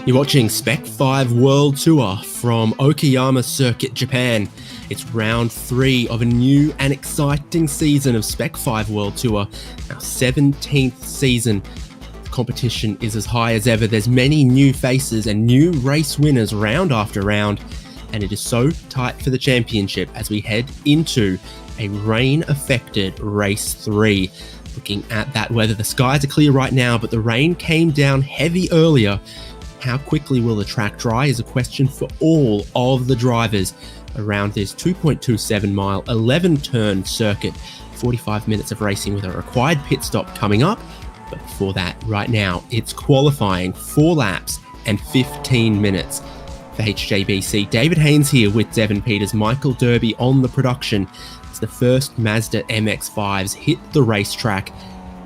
You're watching Spec-5 World Tour from Okayama Circuit, Japan. It's round 3 of a new and exciting season of Spec-5 World Tour, our 17th season. The competition is as high as ever. There's many new faces and new race winners round after round, and it is so tight for the championship as we head into a rain-affected race 3. Looking at that weather, the skies are clear right now, but the rain came down heavy earlier. How quickly will the track dry is a question for all of the drivers around this 2.27 mile, 11 turn circuit. 45 minutes of racing with a required pit stop coming up. But before that, right now, it's qualifying 4 laps and 15 minutes for HJBC. David Haynes here with Devon Peters, Michael Derby on the production. It's the first Mazda MX-5s hit the racetrack.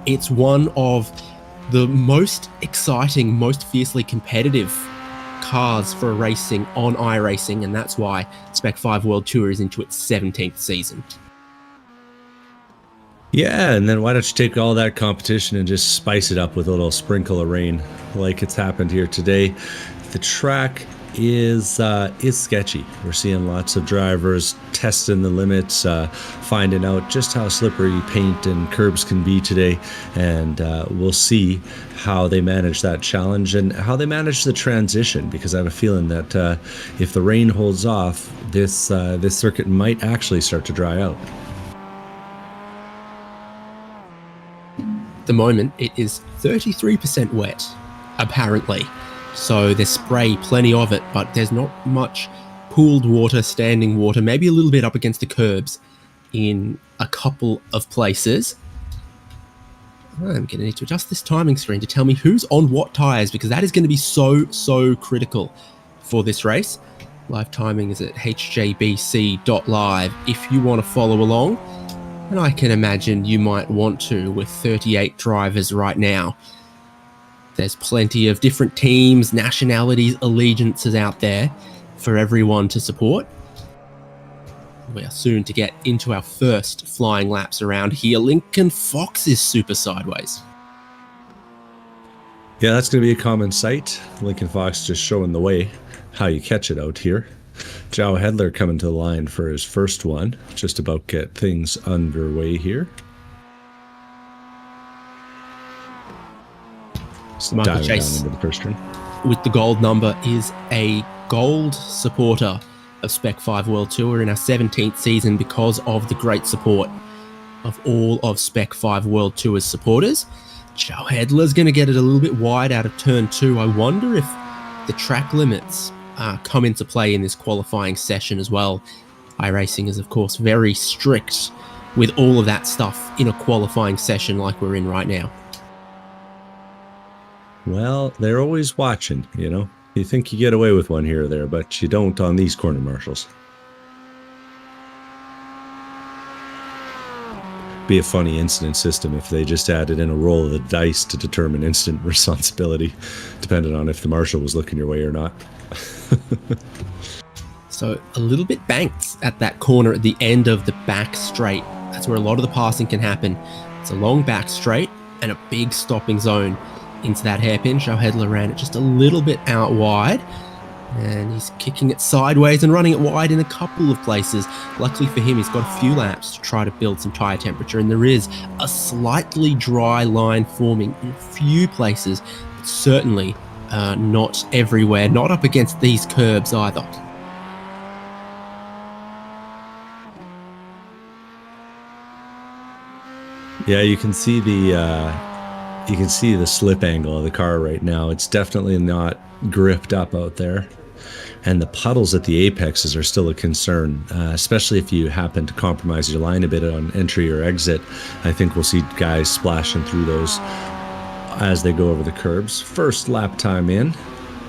It's one of the most exciting, most fiercely competitive cars for racing on iRacing, and that's why Spec-5 World Tour is into its 17th season. Yeah, and then why don't you take all that competition and just spice it up with a little sprinkle of rain like it's happened here today. The track is sketchy. We're seeing lots of drivers testing the limits, finding out just how slippery paint and curbs can be today, and we'll see how they manage that challenge and how they manage the transition, because I have a feeling that if the rain holds off, this circuit might actually start to dry out. At the moment, it is 33% wet, apparently. So there's spray, plenty of it, but there's not much pooled water, standing water, maybe a little bit up against the curbs in a couple of places. I'm going to need to adjust this timing screen to tell me who's on what tyres, because that is going to be so critical for this race. Live timing is at hjbc.live if you want to follow along. And I can imagine you might want to with 38 drivers right now. There's plenty of different teams, nationalities, allegiances out there for everyone to support. We are soon to get into our first flying laps around here. Lincoln Fox is super sideways. Yeah, that's going to be a common sight. Lincoln Fox just showing the way how you catch it out here. Joe Hedler coming to the line for his first one. Just about get things underway here. Michael Chase into the first turn with the gold number is a gold supporter of Spec-5 World Tour in our 17th season because of the great support of all of Spec-5 World Tour's supporters. Joe Hedler's going to get it a little bit wide out of turn 2. I wonder if the track limits come into play in this qualifying session as well. iRacing is, of course, very strict with all of that stuff in a qualifying session like we're in right now. Well, they're always watching, you know. You think you get away with one here or there, but you don't on these corner marshals. Be a funny incident system if they just added in a roll of the dice to determine instant responsibility, depending on if the marshal was looking your way or not. So a little bit banked at that corner at the end of the back straight. That's where a lot of the passing can happen. It's a long back straight and a big stopping zone into that hairpin. Joe Hedler ran it just a little bit out wide, and he's kicking it sideways and running it wide in a couple of places. Luckily for him, he's got a few laps to try to build some tyre temperature, and there is a slightly dry line forming in a few places, but certainly not everywhere, not up against these curbs either. Yeah, you can see the slip angle of the car right now. It's definitely not gripped up out there. And the puddles at the apexes are still a concern, especially if you happen to compromise your line a bit on entry or exit. I think we'll see guys splashing through those as they go over the curbs. First lap time in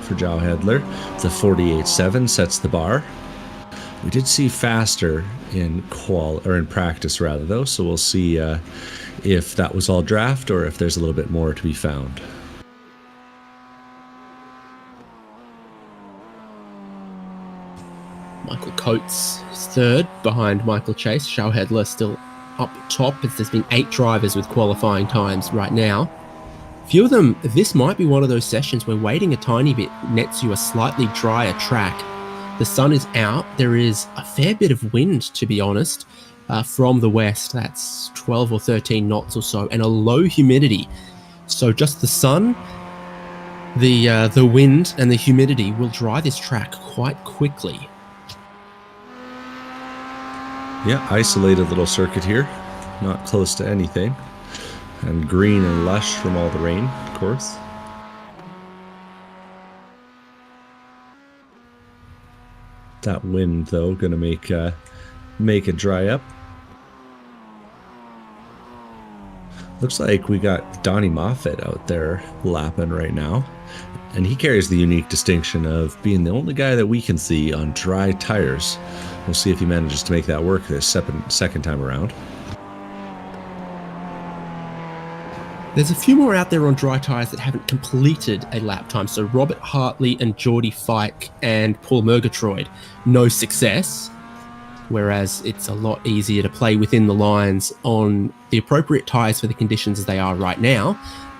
for Joe Hedler. It's a 48.7, sets the bar. We did see faster in practice rather though, so we'll see if that was all draft or if there's a little bit more to be found. Michael Coates is third behind Michael Chase. Joe Hedler still up top as there's been 8 drivers with qualifying times right now Few of them, this might be one of those sessions where waiting a tiny bit nets you a slightly drier track. The sun is out. There is a fair bit of wind, to be honest, from the west. That's 12 or 13 knots or so, and a low humidity. So just the sun, the wind, and the humidity will dry this track quite quickly. Yeah, isolated little circuit here, not close to anything. And green and lush from all the rain, of course. That wind, though, gonna make it dry up. Looks like we got Donnie Moffat out there lapping right now. And he carries the unique distinction of being the only guy that we can see on dry tires. We'll see if he manages to make that work this second time around. There's a few more out there on dry tyres that haven't completed a lap time. So Robert Hartley and Geordie Fike and Paul Murgatroyd, no success. Whereas it's a lot easier to play within the lines on the appropriate tyres for the conditions as they are right now.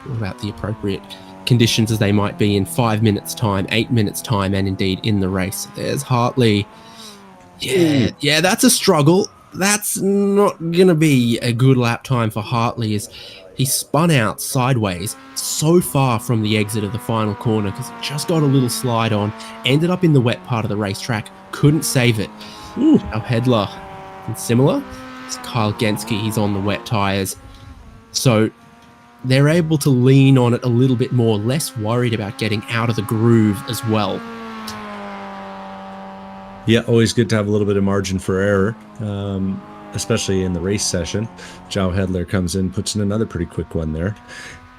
What about the appropriate conditions as they might be in 5 minutes time, 8 minutes time, and indeed in the race? There's Hartley. Yeah, that's a struggle. That's not going to be a good lap time for Hartley as he spun out sideways so far from the exit of the final corner because it just got a little slide on, ended up in the wet part of the racetrack, couldn't save it. Our Hedler, and similar, it's Kyle Genske, he's on the wet tyres. So they're able to lean on it a little bit more, less worried about getting out of the groove as well. Yeah, always good to have a little bit of margin for error, especially in the race session. Joe Hedler comes in, puts in another pretty quick one there.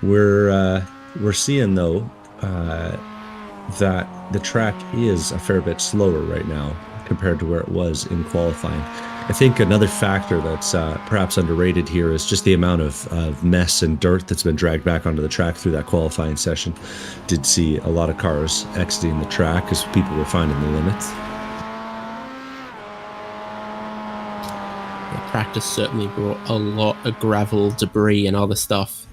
We're seeing, though, that the track is a fair bit slower right now compared to where it was in qualifying. I think another factor that's perhaps underrated here is just the amount of mess and dirt that's been dragged back onto the track through that qualifying session. Did see a lot of cars exiting the track as people were finding the limits. Practice certainly brought a lot of gravel, debris, and other stuff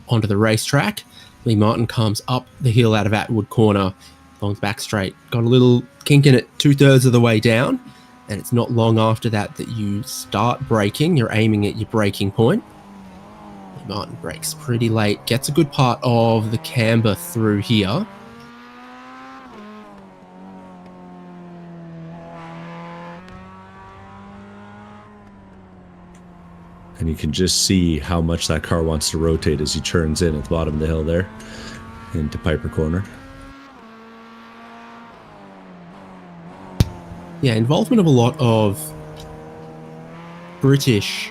onto the racetrack. Lee Martin comes up the hill out of Atwood Corner, along the back straight, got a little kink in it 2/3 of the way down, and it's not long after that that you start braking. You're aiming at your braking point. Lee Martin brakes pretty late, gets a good part of the camber through here. And you can just see how much that car wants to rotate as he turns in at the bottom of the hill there into Piper Corner. Yeah, involvement of a lot of British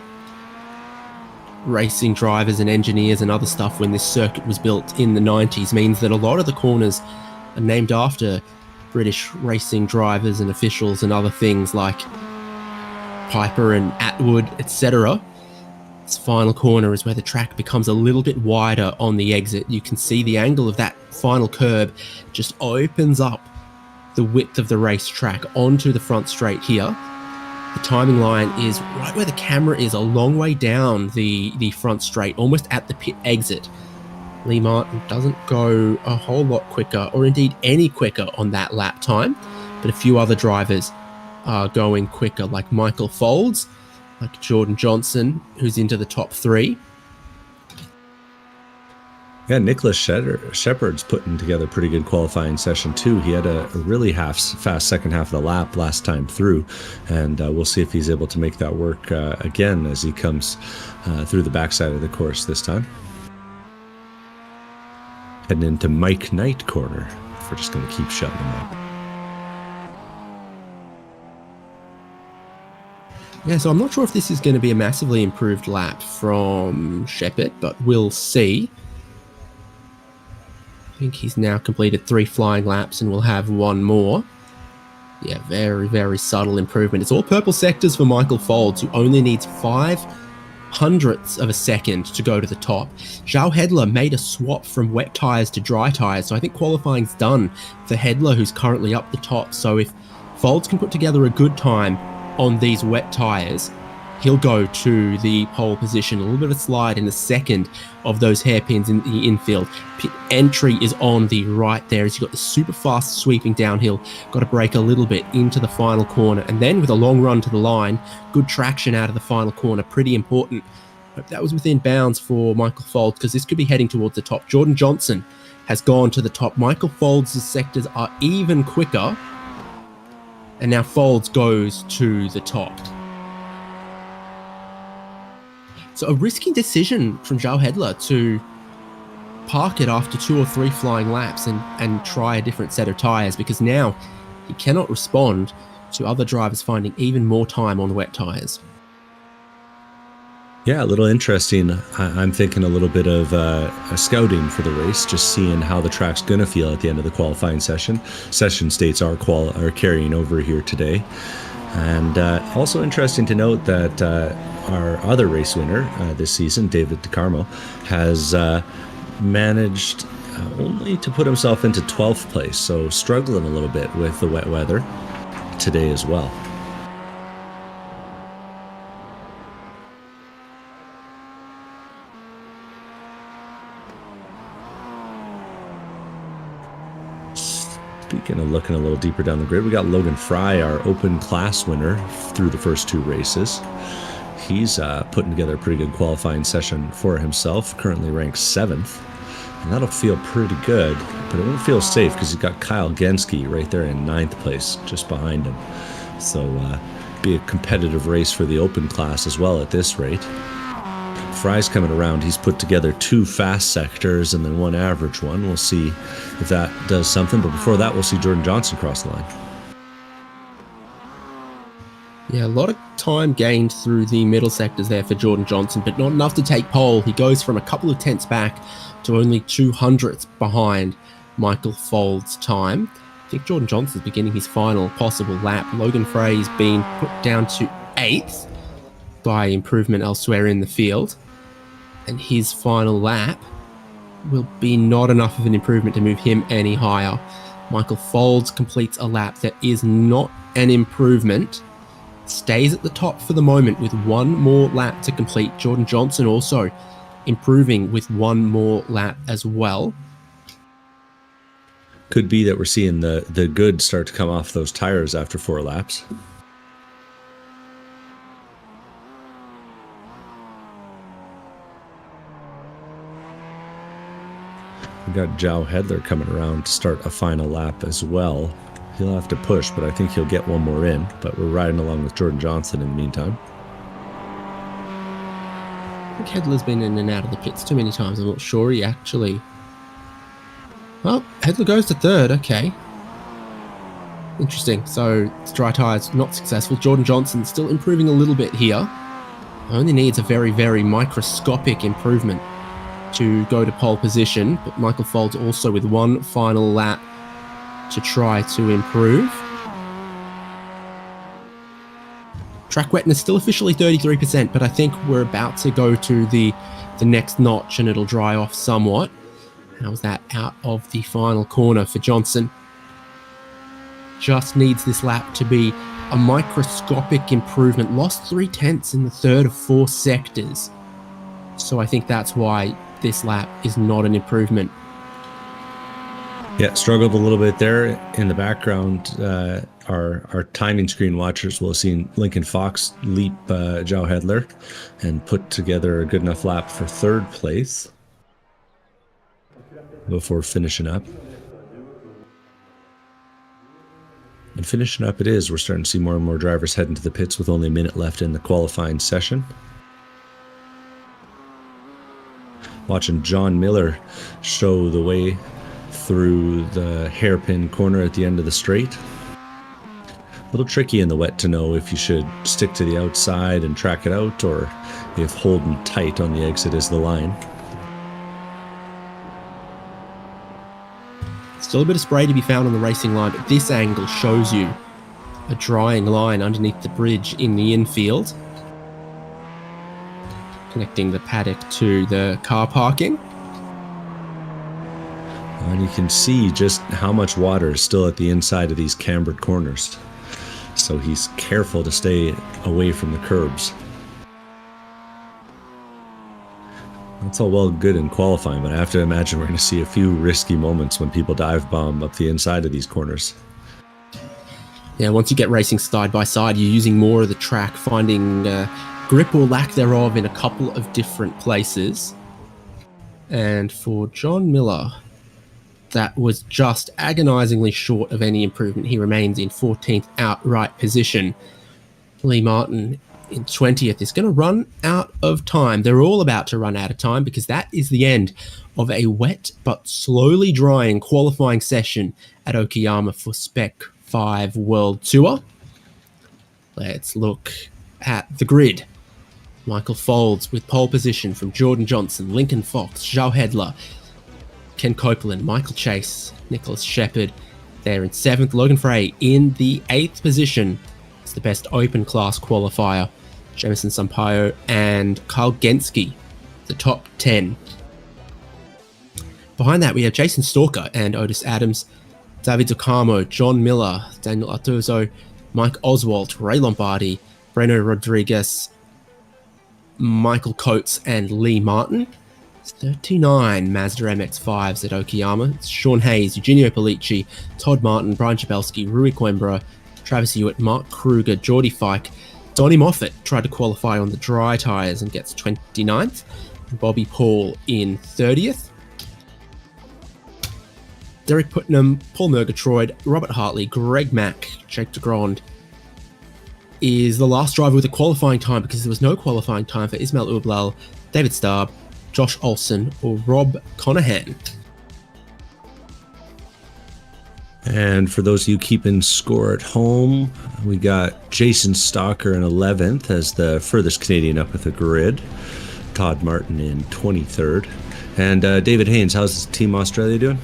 racing drivers and engineers and other stuff when this circuit was built in the 90s means that a lot of the corners are named after British racing drivers and officials and other things like Piper and Atwood, etc. This final corner is where the track becomes a little bit wider on the exit. You can see the angle of that final curb just opens up the width of the racetrack onto the front straight here. The timing line is right where the camera is, a long way down the front straight, almost at the pit exit. Lee Martin doesn't go a whole lot quicker, or indeed any quicker on that lap time, but a few other drivers are going quicker, like Michael Folds, like Jordan Johnson, who's into the top 3. Yeah, Nicholas Shepard's putting together a pretty good qualifying session too. He had a really fast second half of the lap last time through, and we'll see if he's able to make that work again as he comes through the backside of the course this time. Heading into Mike Knight Corner, if we're just going to keep shutting him up. Yeah, so I'm not sure if this is going to be a massively improved lap from Shepard, but we'll see. I think he's now completed 3 flying laps and will have 1 more. Yeah, very, very subtle improvement. It's all purple sectors for Michael Folds, who only needs 0.05 of a second to go to the top. Joao Hedler made a swap from wet tyres to dry tyres, so I think qualifying's done for Hedler, who's currently up the top. So if Folds can put together a good time on these wet tyres, He'll go to the pole position. A little bit of a slide in the second of those hairpins in the infield. Entry is on the right there as you've got the super fast sweeping downhill. Got to brake a little bit into the final corner. And then with a long run to the line, good traction out of the final corner. Pretty important. But that was within bounds for Michael Folds because this could be heading towards the top. Jordan Johnson has gone to the top. Michael Folds' sectors are even quicker. And now Folds goes to the top. So a risky decision from Joe Hedler to park it after 2 or 3 flying laps and try a different set of tyres, because now he cannot respond to other drivers finding even more time on wet tyres. Yeah, a little interesting. I'm thinking a little bit of a scouting for the race, just seeing how the track's going to feel at the end of the qualifying session. Session states are carrying over here today. And also interesting to note that our other race winner this season, David DeCarmo, has managed only to put himself into 12th place, so struggling a little bit with the wet weather today as well. Speaking of looking a little deeper down the grid, we got Logan Fry, our open class winner through the first 2 races. He's putting together a pretty good qualifying session for himself, currently ranked 7th. And that'll feel pretty good, but it won't feel safe because he's got Kyle Genske right there in 9th place, just behind him. So be a competitive race for the open class as well at this rate. Fry's coming around. He's put together 2 fast sectors and then 1 average one. We'll see if that does something. But before that, we'll see Jordan Johnson cross the line. Yeah, a lot of time gained through the middle sectors there for Jordan Johnson, but not enough to take pole. He goes from a couple of tenths back to only 200ths behind Michael Folds' time. I think Jordan Johnson's beginning his final possible lap. Logan Frey's been put down to 8th by improvement elsewhere in the field. And his final lap will be not enough of an improvement to move him any higher. Michael Folds completes a lap that is not an improvement. Stays at the top for the moment with 1 more lap to complete. Jordan Johnson also improving with 1 more lap as well. Could be that we're seeing the good start to come off those tires after 4 laps. We got Joe Hedler coming around to start a final lap as well. He'll have to push, but I think he'll get 1 more in. But we're riding along with Jordan Johnson in the meantime. I think Hedler's been in and out of the pits too many times. I'm not sure he actually... Well, Hedler goes to 3rd. Okay. Interesting. So, dry tyres not successful. Jordan Johnson still improving a little bit here. Only needs a very, very microscopic improvement to go to pole position, but Michael Folds also with 1 final lap to try to improve. Track wetness still officially 33%, but I think we're about to go to the next notch and it'll dry off somewhat. How's that out of the final corner for Johnson? Just needs this lap to be a microscopic improvement. Lost 3 tenths in the 3rd of 4 sectors. So I think that's why this lap is not an improvement. Yeah, struggled a little bit there. In the background, our timing screen watchers will have seen Lincoln Fox leap Joe Hedler and put together a good enough lap for 3rd place before finishing up. And finishing up it is. We're starting to see more and more drivers heading to the pits with only a minute left in the qualifying session. Watching John Miller show the way through the hairpin corner at the end of the straight. A little tricky in the wet to know if you should stick to the outside and track it out or if holding tight on the exit is the line. Still a bit of spray to be found on the racing line, but this angle shows you a drying line underneath the bridge in the infield, connecting the paddock to the car parking. And you can see just how much water is still at the inside of these cambered corners. So he's careful to stay away from the curbs. That's all well and good in qualifying, but I have to imagine we're going to see a few risky moments when people dive bomb up the inside of these corners. Yeah, once you get racing side by side, you're using more of the track, finding grip or lack thereof in a couple of different places. And for John Miller, that was just agonizingly short of any improvement. He remains in 14th outright position. Lee Martin in 20th is going to run out of time. They're all about to run out of time because that is the end of a wet but slowly drying qualifying session at Okayama for Spec-5 World Tour. Let's look at the grid. Michael Folds with pole position from Jordan Johnson, Lincoln Fox, Zhao Hedler, Ken Copeland, Michael Chase, Nicholas Shepard. They're in 7th. Logan Frey in the 8th position. It's the best open class qualifier. Jamison Sampaio and Kyle Genske, the top 10. Behind that, we have Jason Stalker and Otis Adams, David Ducamo, John Miller, Daniel Artuso, Mike Oswald, Ray Lombardi, Breno Rodriguez, Michael Coates, and Lee Martin. It's 39 Mazda MX-5s at Okayama. It's Sean Hayes, Eugenio Polici, Todd Martin, Brian Chabelski, Rui Coimbra, Travis Hewitt, Mark Kruger, Geordie Fike. Donnie Moffat tried to qualify on the dry tyres and gets 29th. Bobby Paul in 30th. Derek Putnam, Paul Murgatroyd, Robert Hartley, Greg Mack, Jake DeGrand is the last driver with a qualifying time because there was no qualifying time for Ismail Ublal, David Starb, Josh Olsen, or Rob Conahan. And for those of you keeping score at home, we got Jason Stalker in 11th as the furthest Canadian up with the grid. Todd Martin in 23rd. And David Haynes, how's Team Australia doing?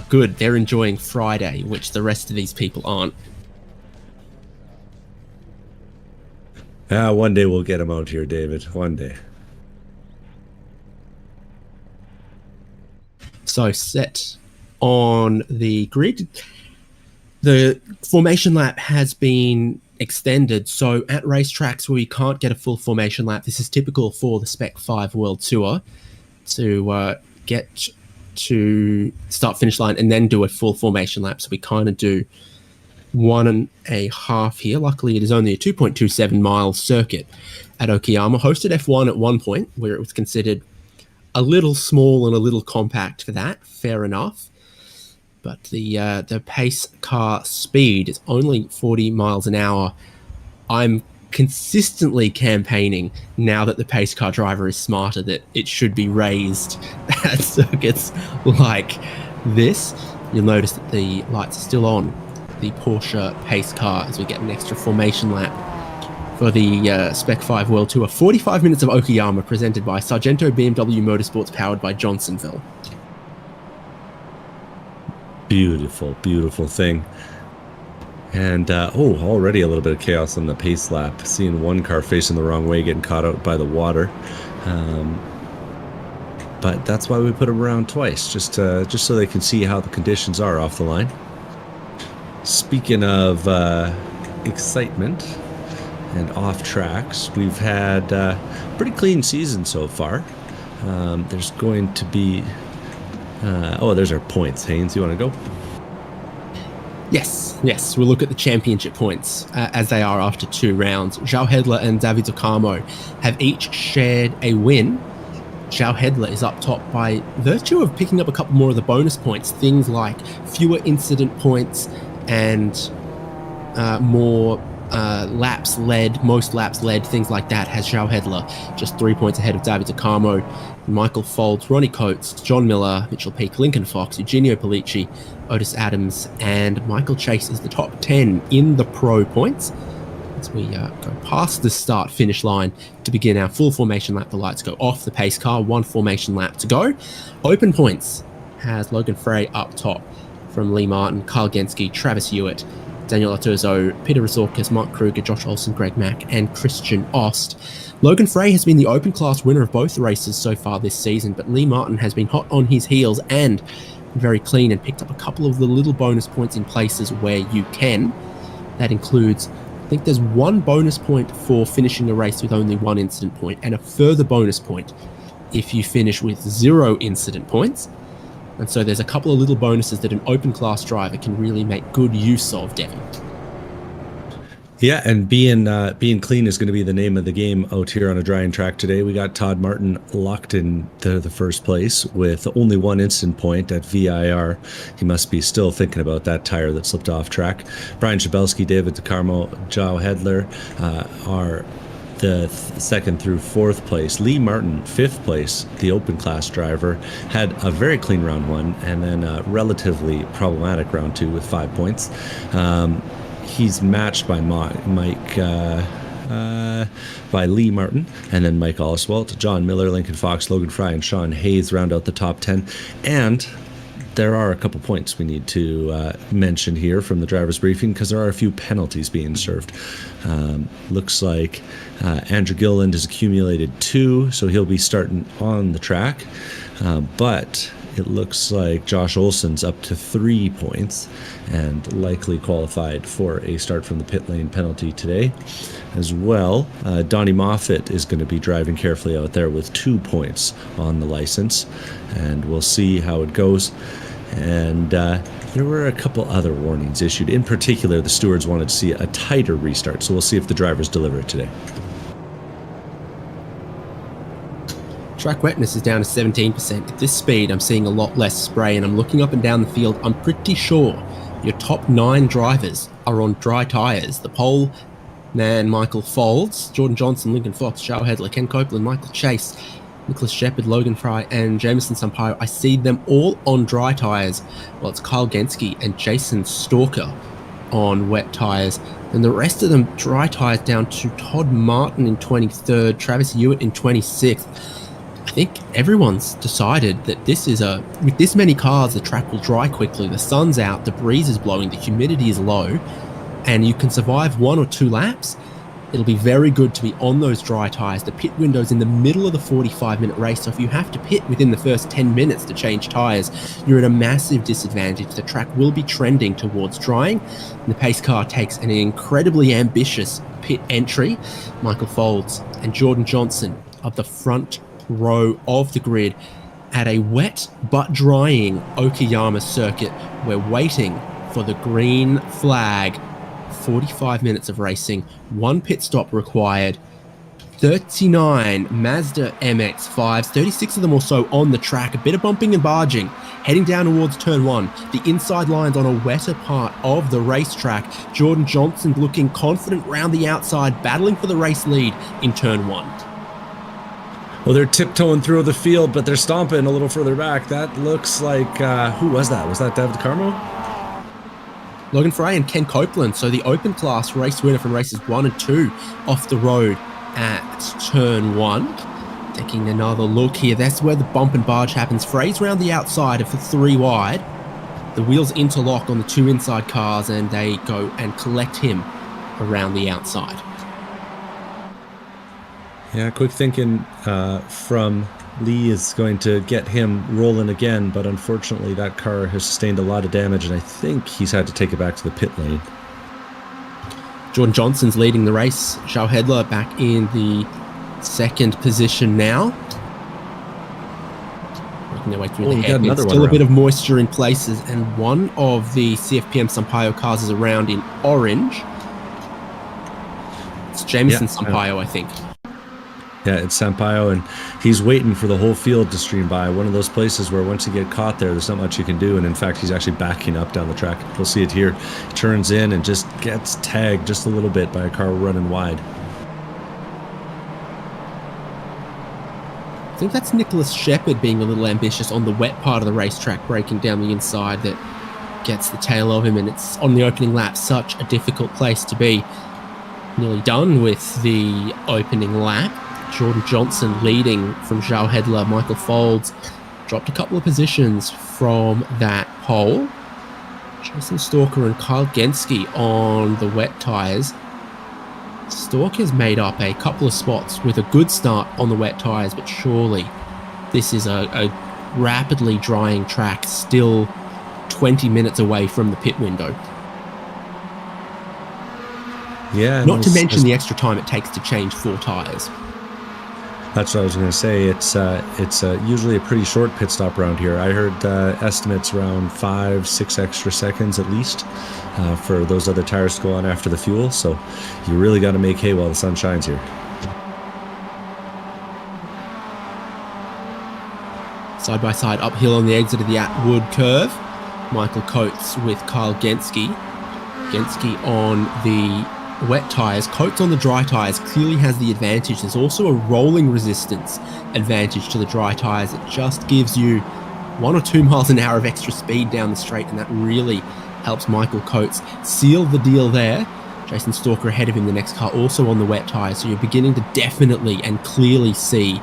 Good. They're enjoying Friday, which the rest of these people aren't. One day we'll get them out here, David. One day. So set on the grid, the formation lap has been extended. So at racetracks where you can't get a full formation lap, this is typical for the Spec-5 World Tour to get to start-finish line and then do a full formation lap. So we kind of do 1.5 here. Luckily, it is only a 2.27 mile circuit at Okayama. Hosted F1 at one point where it was considered a little small and a little compact for that. Fair enough. But the pace car speed is only 40 miles an hour. I'm consistently campaigning now that the pace car driver is smarter that it should be raised at circuits like this. You'll notice that the lights are still on the Porsche pace car as we get an extra formation lap for the Spec-5 World Tour. 45 minutes of Okayama presented by Sargento BMW Motorsports powered by Johnsonville. Beautiful, beautiful thing. And, already a little bit of chaos on the pace lap. Seeing one car facing the wrong way, getting caught out by the water. But that's why we put them around twice, just so they can see how the conditions are off the line. Speaking of excitement and off tracks, we've had a pretty clean season so far. There's going to be... there's our points. Haynes, you want to go? Yes. We'll look at the championship points as they are after 2 rounds. Zhao Hedler and David Ducamo have each shared a win. Zhao Hedler is up top by virtue of picking up a couple more of the bonus points, things like fewer incident points and more laps led, most laps led, things like that, has Zhao Hedler just 3 points ahead of David Ducamo, Michael Folds, Ronnie Coates, John Miller, Mitchell Peake, Lincoln Fox, Eugenio Polici, Otis Adams, and Michael Chase is the top 10 in the pro points. As we go past the start finish line to begin our full formation lap, the lights go off the pace car, 1 formation lap to go. Open points has Logan Frey up top from Lee Martin, Kyle Genske, Travis Hewitt, Daniel Artuso, Peter Razorkas, Mark Kruger, Josh Olsen, Greg Mack, and Christian Ost. Logan Frey has been the open class winner of both races so far this season, but Lee Martin has been hot on his heels and very clean and picked up a couple of the little bonus points in places where you can. That includes think there's one bonus point for finishing a race with only one incident point, and a further bonus point if you finish with 0 incident points. And so there's a couple of little bonuses that an open class driver can really make good use of, Devin. Yeah, and being clean is going to be the name of the game out here on a drying track today. We got Todd Martin locked into the first place with only 1 instant point at VIR. He must be still thinking about that tire that slipped off track. Brian Chabelski, David DeCarmo, Joao Hedler are the second through 4th place. Lee Martin, 5th place, the open class driver, had a very clean round 1 and then a relatively problematic round 2 with 5 points. He's matched by by Lee Martin, and then Mike Oswalt, John Miller, Lincoln Fox, Logan Fry, and Sean Hayes round out the top 10. And there are a couple points we need to mention here from the driver's briefing, because there are a few penalties being served. Looks like Andrew Gilliland has accumulated 2, so he'll be starting on the track. But it looks like Josh Olson's up to 3 points and likely qualified for a start from the pit lane penalty today as well. Donnie Moffitt is going to be driving carefully out there with 2 points on the license, and we'll see how it goes. And there were a couple other warnings issued. In particular, the stewards wanted to see a tighter restart, so we'll see if the drivers deliver it today. Track wetness is down to 17%. At this speed, I'm seeing a lot less spray, and I'm looking up and down the field. I'm pretty sure your top 9 drivers are on dry tyres. The pole man, Michael Folds, Jordan Johnson, Lincoln Fox, Joao Hedler, Ken Copeland, Michael Chase, Nicholas Shepard, Logan Fry, and Jameson Sampaio. I see them all on dry tyres. Well, it's Kyle Genske and Jason Stalker on wet tyres. And the rest of them dry tyres down to Todd Martin in 23rd, Travis Hewitt in 26th. I think everyone's decided that with this many cars, the track will dry quickly. The sun's out, the breeze is blowing, the humidity is low, and you can survive 1 or 2 laps. It'll be very good to be on those dry tyres. The pit window's in the middle of the 45-minute race, so if you have to pit within the first 10 minutes to change tyres, you're at a massive disadvantage. The track will be trending towards drying, and the pace car takes an incredibly ambitious pit entry. Michael Folds and Jordan Johnson are the front row of the grid at a wet but drying Okayama circuit. We're waiting for the green flag. 45 minutes of racing, 1 pit stop required, 39 Mazda MX-5s, 36 of them or so on the track, a bit of bumping and barging, heading down towards turn 1. The inside lines on a wetter part of the racetrack. Jordan Johnson looking confident round the outside, battling for the race lead in turn 1. Well, they're tiptoeing through the field, but they're stomping a little further back. That looks like, who was that? Was that David DeCarmo? Logan Fry and Ken Copeland. So the open class race winner from races 1 and 2 off the road at turn 1. Taking another look here. That's where the bump and barge happens. Frey's round the outside of the 3 wide. The wheels interlock on the 2 inside cars, and they go and collect him around the outside. Yeah, quick thinking from Lee is going to get him rolling again, but unfortunately that car has sustained a lot of damage, and I think he's had to take it back to the pit lane. Jordan Johnson's leading the race. Joao Hedler back in the 2nd position now. Working their way through the head. Still a bit of moisture in places, and one of the CFPM Sampaio cars is around in orange. It's Jameson Sampaio, I think. Yeah, it's Sampaio, and he's waiting for the whole field to stream by. One of those places where once you get caught there's not much you can do, and in fact, he's actually backing up down the track. We'll see it here. He turns in and just gets tagged just a little bit by a car running wide. I think that's Nicholas Shepard being a little ambitious on the wet part of the racetrack, breaking down the inside that gets the tail of him, and it's on the opening lap, such a difficult place to be. Nearly done with the opening lap. Jordan Johnson leading from Joao Hedler. Michael Folds dropped a couple of positions from that pole. Jason Stalker and Kyle Genske on the wet tyres. Stalker's made up a couple of spots with a good start on the wet tyres, but surely this is a rapidly drying track, still 20 minutes away from the pit window. Yeah, Not to mention the extra time it takes to change 4 tyres. That's what I was going to say. It's usually a pretty short pit stop around here. I heard estimates around 5-6 extra seconds at least for those other tires to go on after the fuel. So you really got to make hay while the sun shines here. Side by side uphill on the exit of the Atwood curve. Michael Coates with Kyle Genske. Genske on the wet tyres. Coates on the dry tyres clearly has the advantage. There's also a rolling resistance advantage to the dry tyres. It just gives you 1 or 2 miles an hour of extra speed down the straight, and that really helps Michael Coates seal the deal there. Jason Stalker ahead of him, the next car also on the wet tyres, so you're beginning to definitely and clearly see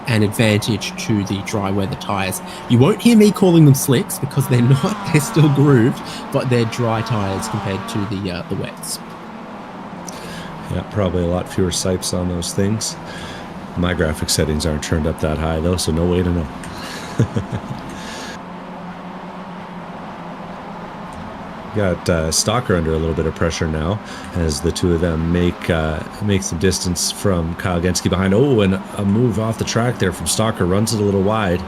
an advantage to the dry weather tyres. You won't hear me calling them slicks because they're not, they're still grooved, but they're dry tyres compared to the wets. Yeah, probably a lot fewer sipes on those things. My graphic settings aren't turned up that high though, so no way to know. Got Stalker under a little bit of pressure now as the two of them make some distance from Kyle Genske behind. Oh, and a move off the track there from Stalker, runs it a little wide.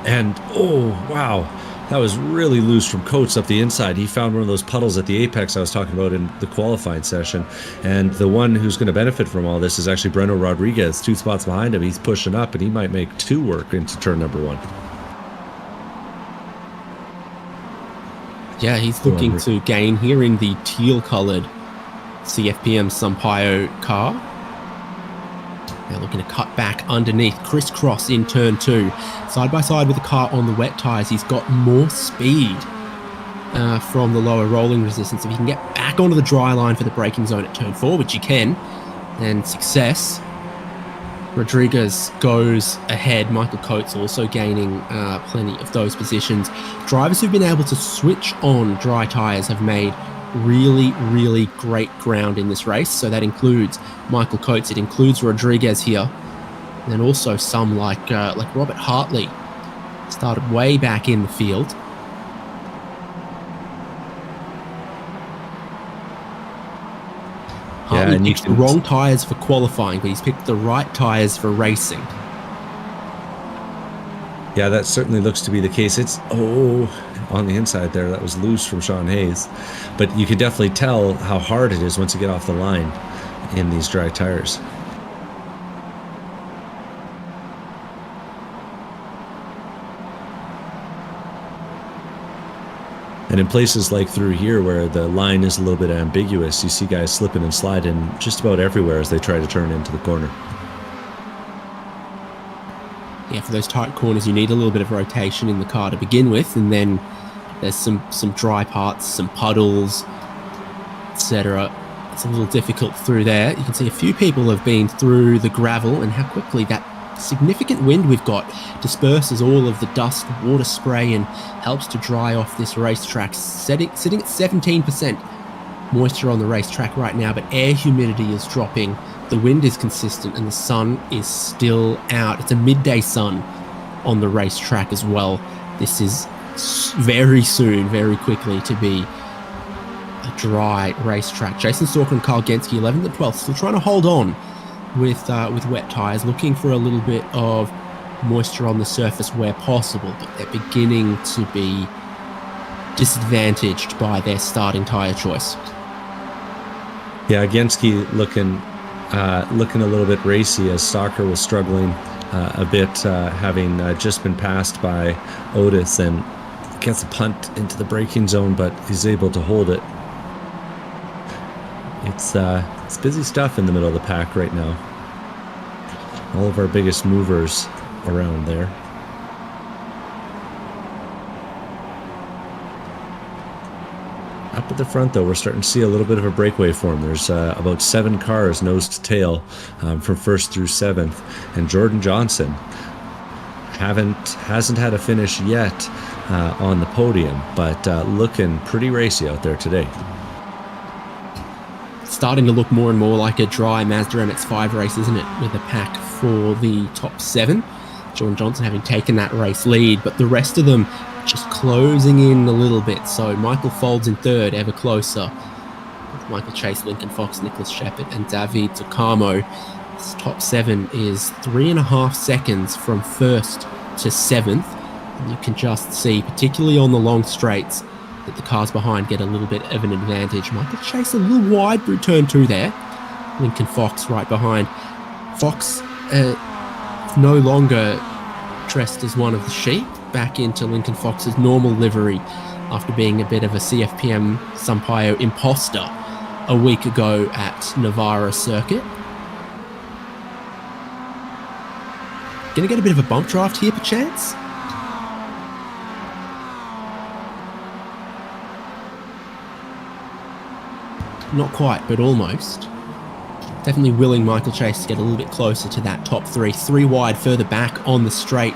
And oh, wow, that was really loose from Coates up the inside. He found one of those puddles at the apex I was talking about in the qualifying session. And the one who's going to benefit from all this is actually Breno Rodriguez, 2 spots behind him. He's pushing up, and he might make 2 work into turn number 1. Yeah, he's looking to gain here in the teal-coloured CFPM Sampaio car. They're looking to cut back underneath, crisscross in turn 2. Side by side with the car on the wet tyres, he's got more speed from the lower rolling resistance. If he can get back onto the dry line for the braking zone at turn 4, which he can, then success. Rodriguez goes ahead. Michael Coates also gaining plenty of those positions. Drivers who've been able to switch on dry tyres have made really, really great ground in this race. So that includes Michael Coates. It includes Rodriguez here. And then also some like Robert Hartley started way back in the field. Hartley picked the wrong tyres for qualifying, but he's picked the right tyres for racing. Yeah, that certainly looks to be the case. It's, on the inside there, that was loose from Sean Hayes. But you can definitely tell how hard it is once you get off the line in these dry tires. And in places like through here where the line is a little bit ambiguous, you see guys slipping and sliding just about everywhere as they try to turn into the corner. Yeah, for those tight corners, you need a little bit of rotation in the car to begin with, and then there's some dry parts, some puddles, etc. It's a little difficult through there. You can see a few people have been through the gravel, and how quickly that significant wind we've got disperses all of the dust, water spray, and helps to dry off this racetrack. Sitting at 17% moisture on the racetrack right now, but air humidity is dropping. The wind is consistent and the sun is still out. It's a midday sun on the racetrack as well. This is very soon, very quickly to be a dry racetrack. Jason Stalker and Kyle Genske, 11th and 12th, still trying to hold on with wet tyres, looking for a little bit of moisture on the surface where possible, but they're beginning to be disadvantaged by their starting tyre choice. Yeah, Genske looking a little bit racy as Stalker was struggling a bit, having just been passed by Otis and gets a punt into the braking zone, but he's able to hold it. It's busy stuff in the middle of the pack right now. All of our biggest movers around there. Up at the front, though, we're starting to see a little bit of a breakaway form. There's about 7 cars nose to tail from 1st through 7th, and Jordan Johnson hasn't had a finish yet on the podium, but looking pretty racy out there today. Starting to look more and more like a dry Mazda MX-5 race, isn't it? With a pack for the top 7. Jordan Johnson having taken that race lead, but the rest of them just closing in a little bit. So Michael Folds in 3rd, ever closer. Michael Chase, Lincoln Fox, Nicholas Shepard, and David Okayama. This top 7 is 3.5 seconds from 1st to 7th. And you can just see, particularly on the long straights, that the cars behind get a little bit of an advantage. Michael Chase a little wide through turn 2 there. Lincoln Fox right behind. Fox no longer dressed as one of the sheep, back into Lincoln Fox's normal livery after being a bit of a CFPM Sampaio imposter a week ago at Navarra Circuit. Gonna get a bit of a bump draft here, perchance? Not quite, but almost. Definitely willing Michael Chase to get a little bit closer to that top 3. 3 wide further back on the straight.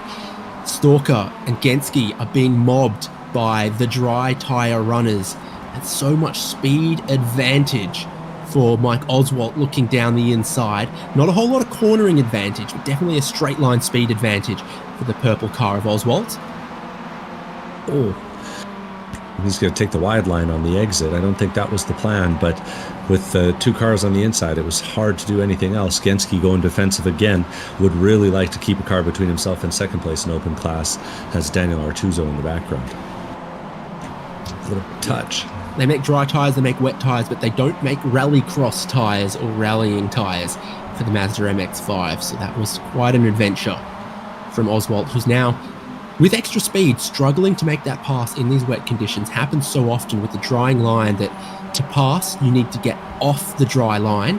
Stalker and Genski are being mobbed by the dry tyre runners. And so much speed advantage for Mike Oswalt looking down the inside. Not a whole lot of cornering advantage, but definitely a straight line speed advantage for the purple car of Oswalt. Oh, he's going to take the wide line on the exit. I don't think that was the plan, but with 2 cars on the inside, it was hard to do anything else. Genski going defensive again, would really like to keep a car between himself and second place in open class, has Daniel Artuso in the background. A little touch. They make dry tyres, they make wet tyres, but they don't make rallycross tyres or rallying tyres for the Mazda MX-5. So that was quite an adventure from Oswalt, who's now, with extra speed, struggling to make that pass in these wet conditions. Happens so often with the drying line that to pass, you need to get off the dry line,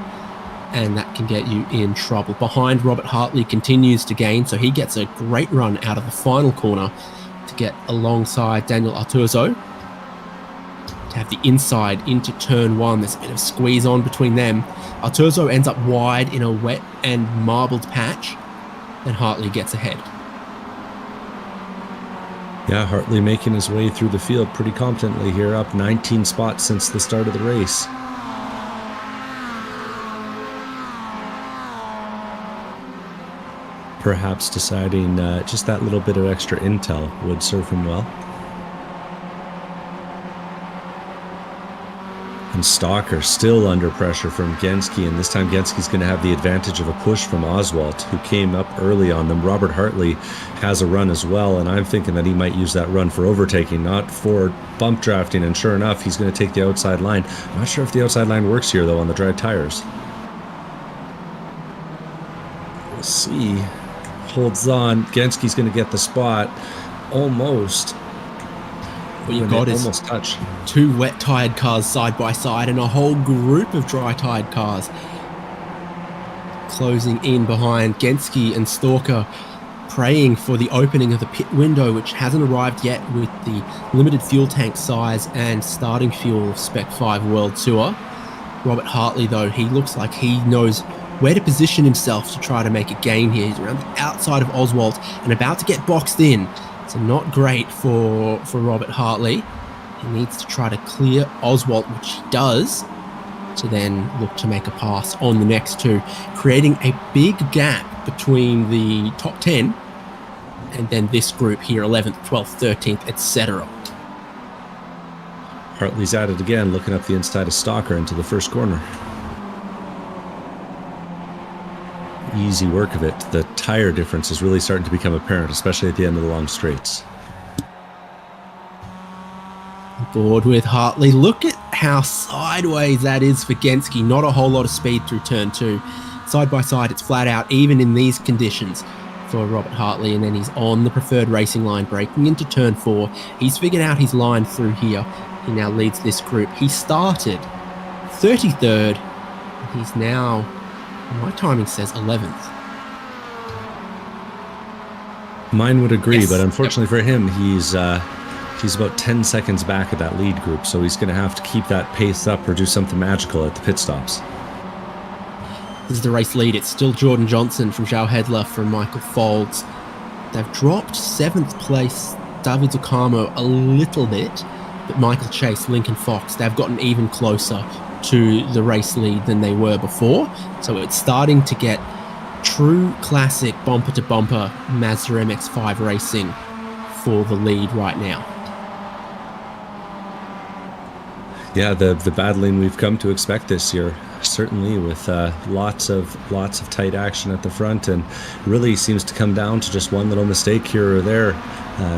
and that can get you in trouble. Behind, Robert Hartley continues to gain, so he gets a great run out of the final corner to get alongside Daniel Artuso. To have the inside into turn 1, there's a bit of squeeze on between them. Artuso ends up wide in a wet and marbled patch, and Hartley gets ahead. Yeah, Hartley making his way through the field pretty competently here, up 19 spots since the start of the race. Perhaps deciding just that little bit of extra intel would serve him well. And Stalker still under pressure from Genski, and this time Genski's going to have the advantage of a push from Oswalt, who came up early on them. Robert Hartley has a run as well, and I'm thinking that he might use that run for overtaking, not for bump drafting, and sure enough, he's going to take the outside line. I'm not sure if the outside line works here, though, on the dry tires. We'll see. Holds on. Genski's going to get the spot. Almost. What you've got is almost touch. 2 wet-tired cars side by side and a whole group of dry-tired cars closing in behind. Genski and Stalker praying for the opening of the pit window, which hasn't arrived yet with the limited fuel tank size and starting fuel of Spec-5 World Tour. Robert Hartley, though, he looks like he knows where to position himself to try to make a gain here. He's around the outside of Oswalt and about to get boxed in. So not great for Robert Hartley. He needs to try to clear Oswalt, which he does, to then look to make a pass on the next 2, creating a big gap between the top 10 and then this group here, 11th, 12th, 13th, etc. Hartley's at it again, looking up the inside of Stalker into the first corner. Easy work of it. The tire difference is really starting to become apparent, especially at the end of the long straights. Board with Hartley. Look at how sideways that is for Genski. Not a whole lot of speed through turn 2. Side by side, it's flat out, even in these conditions for Robert Hartley, and then he's on the preferred racing line, breaking into turn 4. He's figured out his line through here. He now leads this group. He started 33rd, and he's now, my timing says 11th. Mine would agree, Yes. but unfortunately for him, he's about 10 seconds back of that lead group, so he's going to have to keep that pace up or do something magical at the pit stops. This is the race lead. It's still Jordan Johnson from João Hedler from Michael Folds. They've dropped 7th place David Okayama a little bit, but Michael Chase, Lincoln Fox, they've gotten even closer to the race lead than they were before. So it's starting to get true classic bumper-to-bumper Mazda MX-5 racing for the lead right now. Yeah, the battling we've come to expect this year, certainly with lots of tight action at the front, and really seems to come down to just one little mistake here or there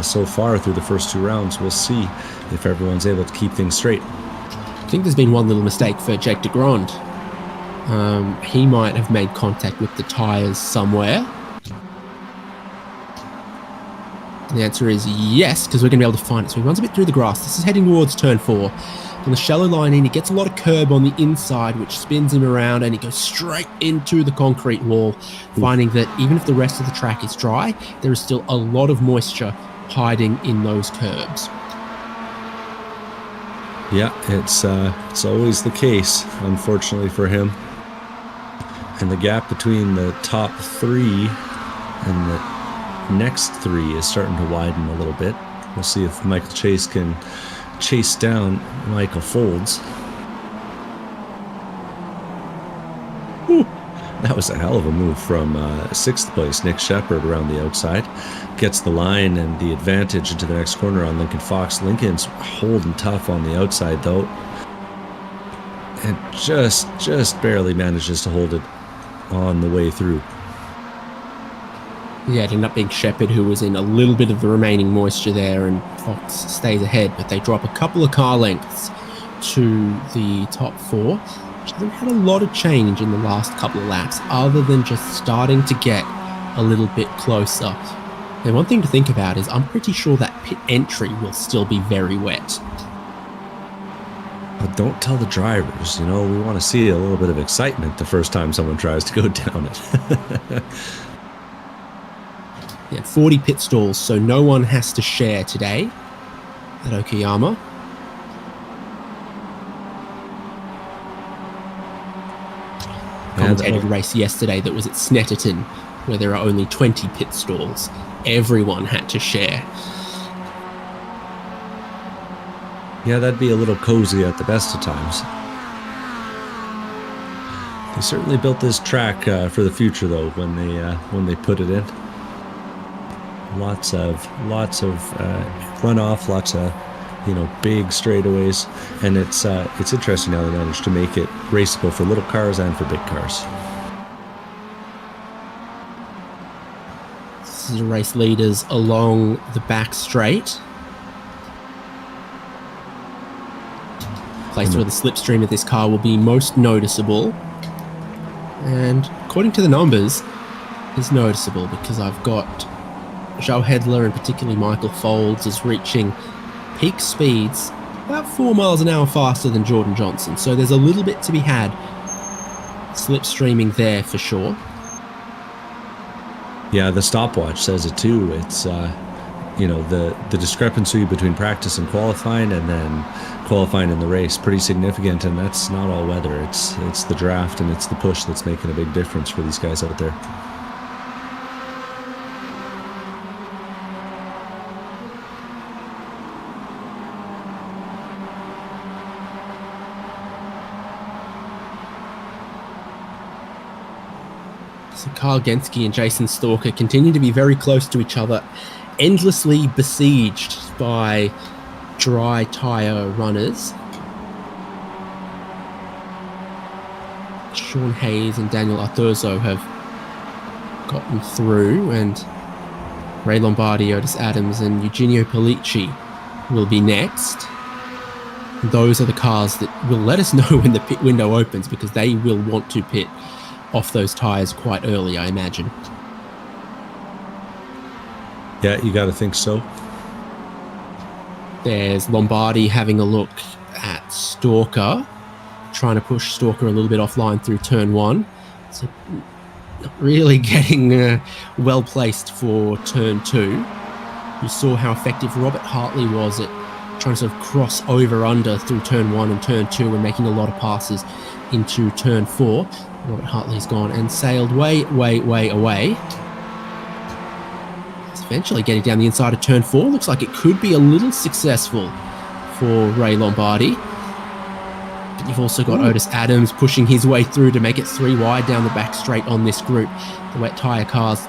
so far through the first 2 rounds. We'll see if everyone's able to keep things straight. I think there's been one little mistake for Jake de Grand. He might have made contact with the tyres somewhere. And the answer is yes, because we're going to be able to find it. So he runs a bit through the grass. This is heading towards turn 4. On the shallow line in, he gets a lot of curb on the inside, which spins him around, and he goes straight into the concrete wall, finding that even if the rest of the track is dry, there is still a lot of moisture hiding in those curbs. Yeah, it's always the case, unfortunately for him. And the gap between the top 3 and the next 3 is starting to widen a little bit. We'll see if Michael Chase can chase down Michael Folds. Whew. That was a hell of a move from 6th place Nick Shepard around the outside. Gets the line and the advantage into the next corner on Lincoln Fox. Lincoln's holding tough on the outside though, and just barely manages to hold it on the way through. Yeah, it ended up being Shepard who was in a little bit of the remaining moisture there, and Fox stays ahead, but they drop a couple of car lengths to the top 4, which hasn't had a lot of change in the last couple of laps, other than just starting to get a little bit closer. And one thing to think about is I'm pretty sure that pit entry will still be very wet. But don't tell the drivers, we want to see a little bit of excitement the first time someone tries to go down it. Yeah, 40 pit stalls, so no one has to share today at Okayama. Commentated race yesterday that was at Snetterton, where there are only 20 pit stalls. Everyone had to share. Yeah, that'd be a little cozy at the best of times. They certainly built this track for the future, though, when they put it in. Lots of runoff, lots of big straightaways, and it's interesting how they managed to make it raceable for little cars and for big cars. This is the race leaders along the back straight. Place where the slipstream of this car will be most noticeable, and according to the numbers, is noticeable because I've got Joe Hedler and particularly Michael Folds is reaching peak speeds about 4 miles an hour faster than Jordan Johnson. So there's a little bit to be had slipstreaming there for sure. Yeah, the stopwatch says it too. It's the discrepancy between practice and qualifying, and then qualifying in the race, pretty significant. And that's not all weather. It's the draft and it's the push that's making a big difference for these guys out there. So Carl Genske and Jason Stalker continue to be very close to each other, endlessly besieged by dry tyre runners. Sean Hayes and Daniel Arthurzo have gotten through, and Ray Lombardi, Otis Adams and Eugenio Pellicci will be next. Those are the cars that will let us know when the pit window opens, because they will want to pit off those tyres quite early, I imagine. Yeah, you got to think so. There's Lombardi having a look at Stalker, trying to push Stalker a little bit offline through turn 1. So not really getting well placed for turn 2. You saw how effective Robert Hartley was at trying to sort of cross over under through turn 1 and turn 2 and making a lot of passes into turn 4. Robert Hartley's gone and sailed way away. He's eventually getting down the inside of turn 4. Looks like it could be a little successful for Ray Lombardi. But you've also got Otis Adams pushing his way through to make it 3 wide down the back straight on this group. The wet tyre cars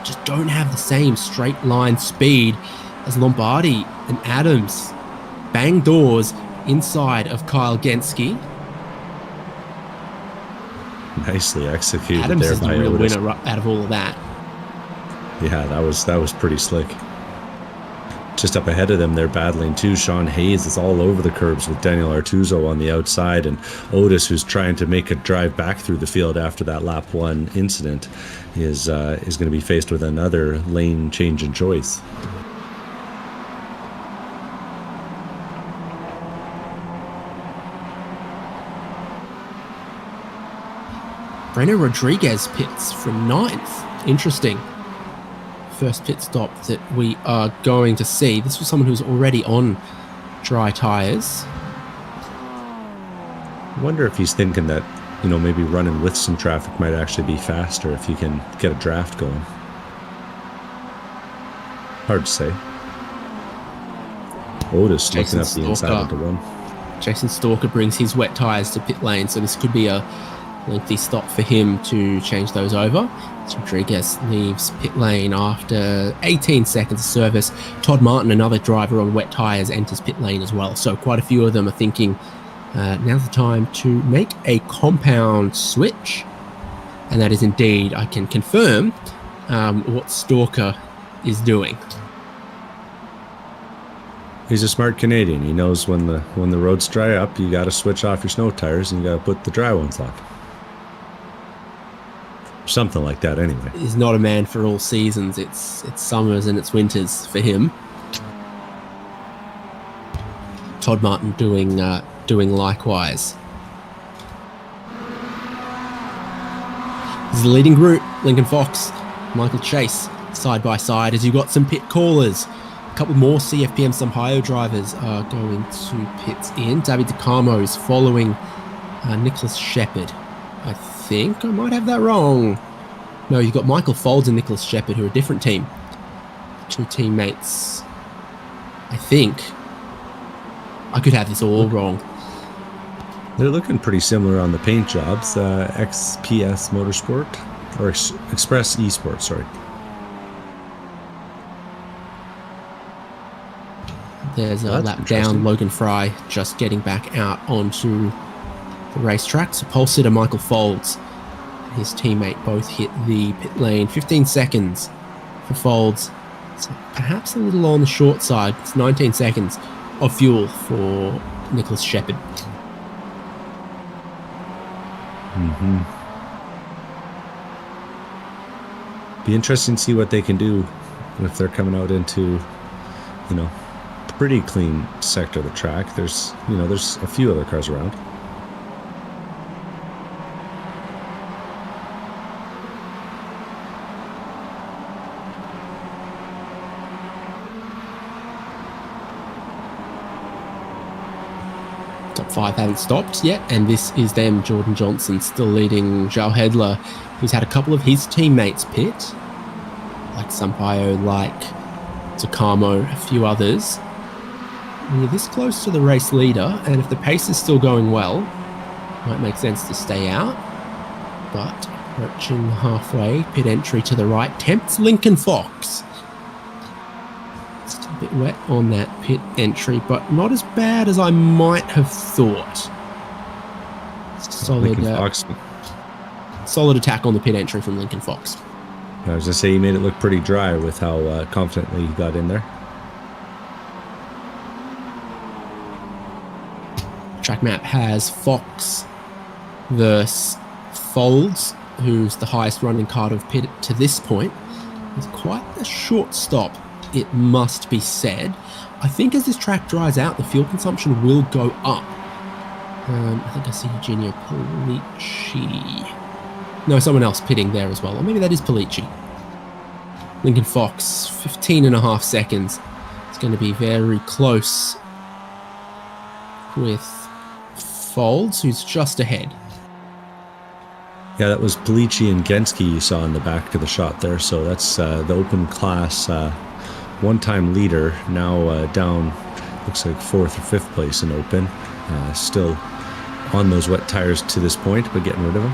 just don't have the same straight line speed as Lombardi and Adams. Bang doors, inside of Kyle Genske. Nicely executed Adams there is the by real Otis. winner out of all of that. Yeah, that was pretty slick. Just up ahead of them, they're battling too. Sean Hayes is all over the curbs with Daniel Artuso on the outside, and Otis, who's trying to make a drive back through the field after that lap 1 incident, is going to be faced with another lane change in choice. Breno Rodriguez pits from 9th. Interesting. First pit stop that we are going to see. This was someone who's already on dry tyres. I wonder if he's thinking that, maybe running with some traffic might actually be faster if you can get a draft going. Hard to say. Otis looking up the inside into 1. Jason Stalker brings his wet tyres to pit lane, so this could be a lengthy stop for him to change those over. Rodriguez leaves pit lane after 18 seconds of service. Todd Martin, another driver on wet tyres, enters pit lane as well. So quite a few of them are thinking now's the time to make a compound switch. And that is indeed, I can confirm, what Stalker is doing. He's a smart Canadian. He knows when the roads dry up, you got to switch off your snow tires and you got to put the dry ones on. Something like that, anyway. He's not a man for all seasons. It's summers and it's winters for him. Todd Martin doing likewise. This is the leading group. Lincoln Fox, Michael Chase, side by side as you've got some pit callers. A couple more CFPM Sampaio drivers are going to pits in. David DeCarmo is following Nicholas Shepherd. I think I might have that wrong. No, you've got Michael Folds and Nicholas Shepherd, who are a different team. 2 teammates. I think. I could have this all wrong. They're looking pretty similar on the paint jobs. XPS Motorsport, or Express Esports, sorry. There's a lap down. Logan Fry just getting back out onto the racetrack. So pole sitter Michael Folds and his teammate both hit the pit lane. 15 seconds for Folds. So perhaps a little on the short side. It's 19 seconds of fuel for Nicholas Shepherd. Be interesting to see what they can do if they're coming out into, pretty clean sector of the track. There's a few other cars around. Top 5 haven't stopped yet, and this is them. Jordan Johnson still leading João Hedler, who's had a couple of his teammates pit, like Sampaio, like Takamo, a few others. When you're this close to the race leader, and if the pace is still going well, might make sense to stay out. But approaching halfway, pit entry to the right tempts Lincoln Fox. Still a bit wet on that pit entry, but not as bad as I might have thought. Solid attack on the pit entry from Lincoln Fox. I was going to say, he made it look pretty dry with how confidently he got in there. Track map has Fox versus Folds, who's the highest running card of pit to this point. It's quite a short stop, it must be said. I think as this track dries out, the fuel consumption will go up. I think I see Eugenio Pollicci. No, someone else pitting there as well. Or maybe that is Pollicci. Lincoln Fox, 15.5 seconds. It's going to be very close with Folds, who's just ahead. Yeah, that was Pollicci and Genske you saw in the back of the shot there. So that's the open class one-time leader, now down, looks like 4th or 5th place in open. Still on those wet tires to this point, but getting rid of them.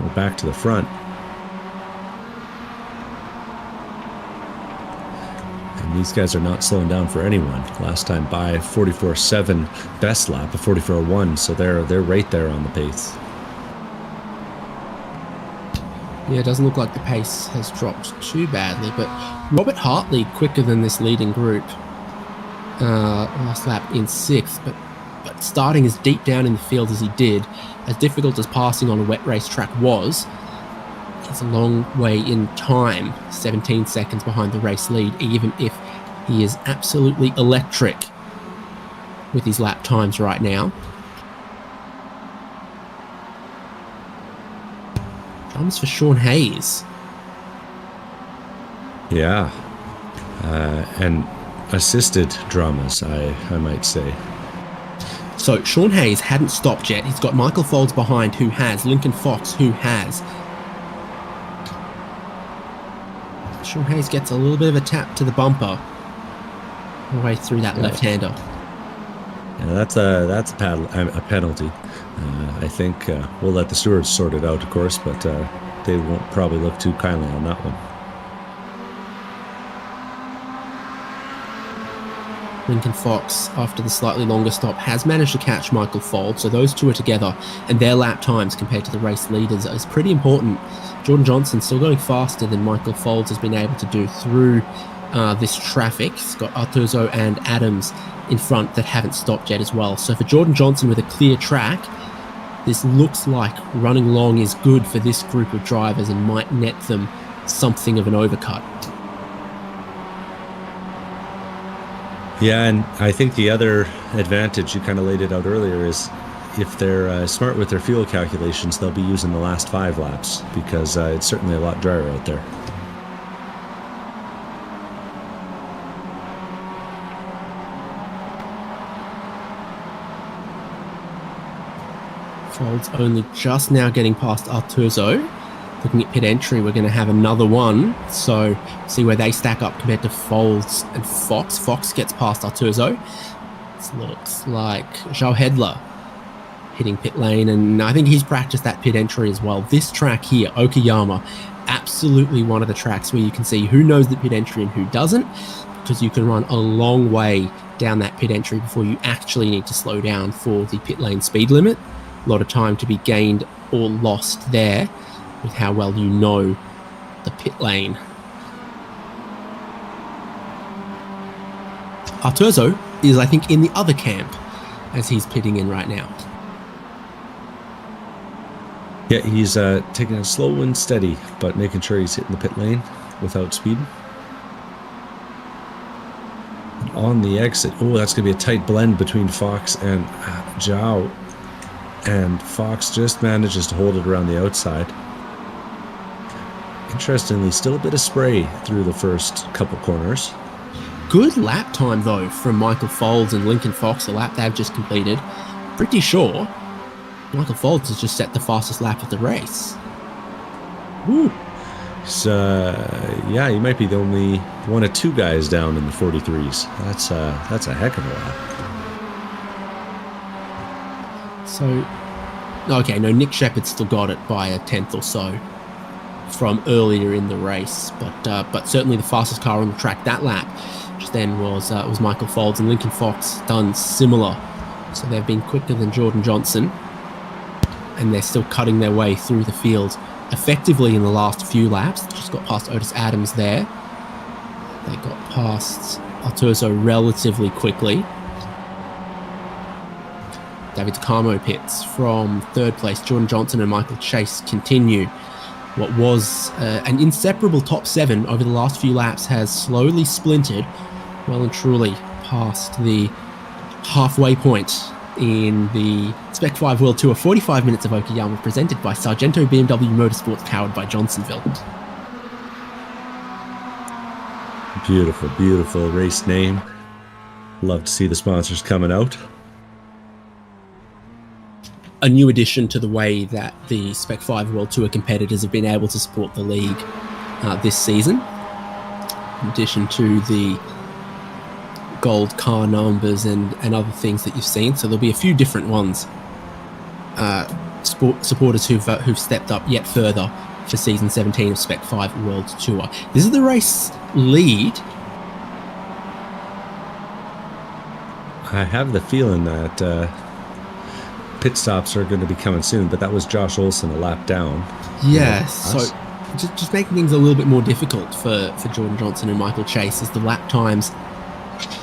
We're back to the front. And And these guys are not slowing down for anyone. Last time by 44.7 best lap, a 44.1, so they're right there on the pace. Yeah, it doesn't look like the pace has dropped too badly, but Robert Hartley quicker than this leading group. Last lap in 6th, but starting as deep down in the field as he did, as difficult as passing on a wet race track was, he's a long way in time, 17 seconds behind the race lead, even if he is absolutely electric with his lap times right now. Drums for Sean Hayes. Yeah, and assisted dramas, I might say. So Sean Hayes hadn't stopped yet. He's got Michael Folds behind, who has. Lincoln Fox, who has. Sean Hayes gets a little bit of a tap to the bumper all the way through that left-hander. Yeah, that's a penalty. I think we'll let the stewards sort it out, of course, but they won't probably look too kindly on that one. Lincoln Fox, after the slightly longer stop, has managed to catch Michael Fold, so those two are together, and their lap times compared to the race leaders is pretty important. Jordan Johnson still going faster than Michael Folds has been able to do through this traffic. He's got Artuso and Adams in front that haven't stopped yet as well. So for Jordan Johnson with a clear track, this looks like running long is good for this group of drivers and might net them something of an overcut. Yeah, and I think the other advantage, you kind of laid it out earlier, is if they're smart with their fuel calculations, they'll be using the last 5 laps because it's certainly a lot drier out there. Folds only just now getting past Artuso. Looking at pit entry, we're going to have another one. So see where they stack up compared to Folds and Fox. Fox gets past Artuso. This looks like João Hedler hitting pit lane, and I think he's practiced that pit entry as well. This track here, Okayama, absolutely one of the tracks where you can see who knows the pit entry and who doesn't, because you can run a long way down that pit entry before you actually need to slow down for the pit lane speed limit. A lot of time to be gained or lost there with how well you know the pit lane. Artuso is, I think, in the other camp as he's pitting in right now. Yeah, he's taking it slow and steady, but making sure he's hitting the pit lane without speed. On the exit, oh, that's going to be a tight blend between Fox and João. And Fox just manages to hold it around the outside. Interestingly, still a bit of spray through the first couple corners. Good lap time, though, from Michael Folds and Lincoln Fox, the lap they've just completed. Pretty sure Michael Folds has just set the fastest lap of the race. Woo! So, yeah, he might be the only one of 2 guys down in the 43s. That's a heck of a lap. So, okay, no, Nick Shepherd still got it by a 10th or so from earlier in the race, but certainly the fastest car on the track that lap just then was Michael Folds, and Lincoln Fox done similar. So they've been quicker than Jordan Johnson, and they're still cutting their way through the field effectively in the last few laps. Just got past Otis Adams there. They got past Artuso relatively quickly. David Takamo pits from 3rd place. Jordan Johnson and Michael Chase continue. What was an inseparable top 7 over the last few laps has slowly splintered well and truly past the halfway point in the Spec-5 World Tour. 45 minutes of Okayama presented by Sargento BMW Motorsports, powered by Johnsonville. Beautiful, beautiful race name. Love to see the sponsors coming out. A new addition to the way that the Spec-5 World Tour competitors have been able to support the league this season. In addition to the gold car numbers and other things that you've seen. So there'll be a few different ones. Supporters who've stepped up yet further for season 17 of Spec-5 World Tour. This is the race lead I have the feeling that pit stops are going to be coming soon, but that was Josh Olson a lap down. Yeah, so just making things a little bit more difficult for Jordan Johnson and Michael Chase as the lap times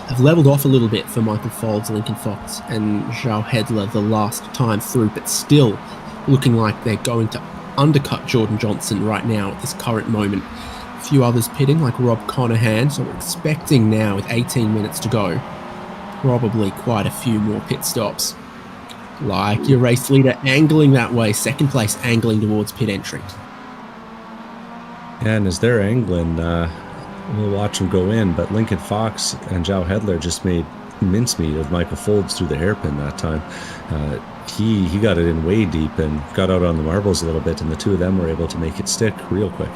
have leveled off a little bit for Michael Folds, Lincoln Fox, and Zhao Hedler the last time through, but still looking like they're going to undercut Jordan Johnson right now at this current moment. A few others pitting, like Rob Conahan, so we're expecting now with 18 minutes to go, probably quite a few more pit stops. Like your race leader angling that way, second place angling towards pit entry. And as they're angling, we'll watch them go in, but Lincoln Fox and Zhao Hedler just made mincemeat of Michael Folds through the hairpin that time. He got it in way deep and got out on the marbles a little bit, and the two of them were able to make it stick real quick.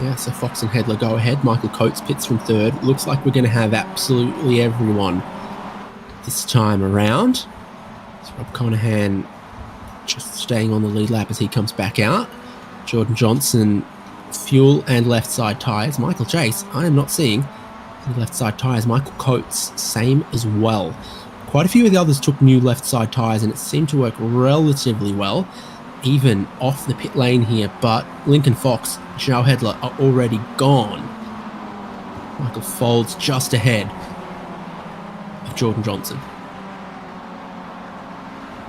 Yeah, so Fox and Hedler go ahead. Michael Coates pits from third. Looks like we're going to have absolutely everyone this time around. So Rob Conahan just staying on the lead lap as he comes back out. Jordan Johnson, fuel and left side tyres. Michael Chase, I am not seeing any left side tyres. Michael Coates, same as well. Quite a few of the others took new left side tyres and it seemed to work relatively well, even off the pit lane here, but Lincoln Fox, Zhao Hedler are already gone. Michael Folds just ahead of Jordan Johnson.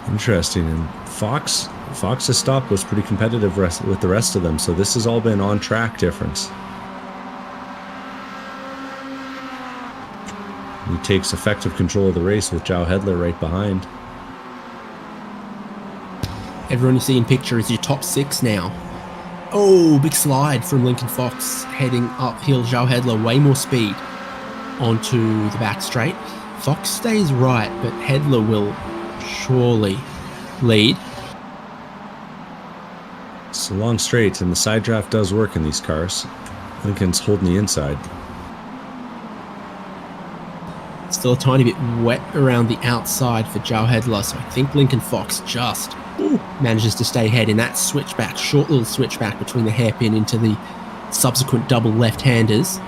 Interesting. And Fox's stop was pretty competitive with the rest of them, so this has all been on track difference. He takes effective control of the race with Zhao Hedler right behind. Everyone you see in picture is your top six now. Oh, big slide from Lincoln Fox heading uphill. Zhao Hedler, way more speed onto the back straight. Fox stays right, but Hedler will surely lead. It's a long straight, and the side draft does work in these cars. Lincoln's holding the inside. Still a tiny bit wet around the outside for Zhao Hedler, so I think Lincoln Fox just manages to stay ahead in that switchback, short little switchback between the hairpin into the subsequent double left-handers.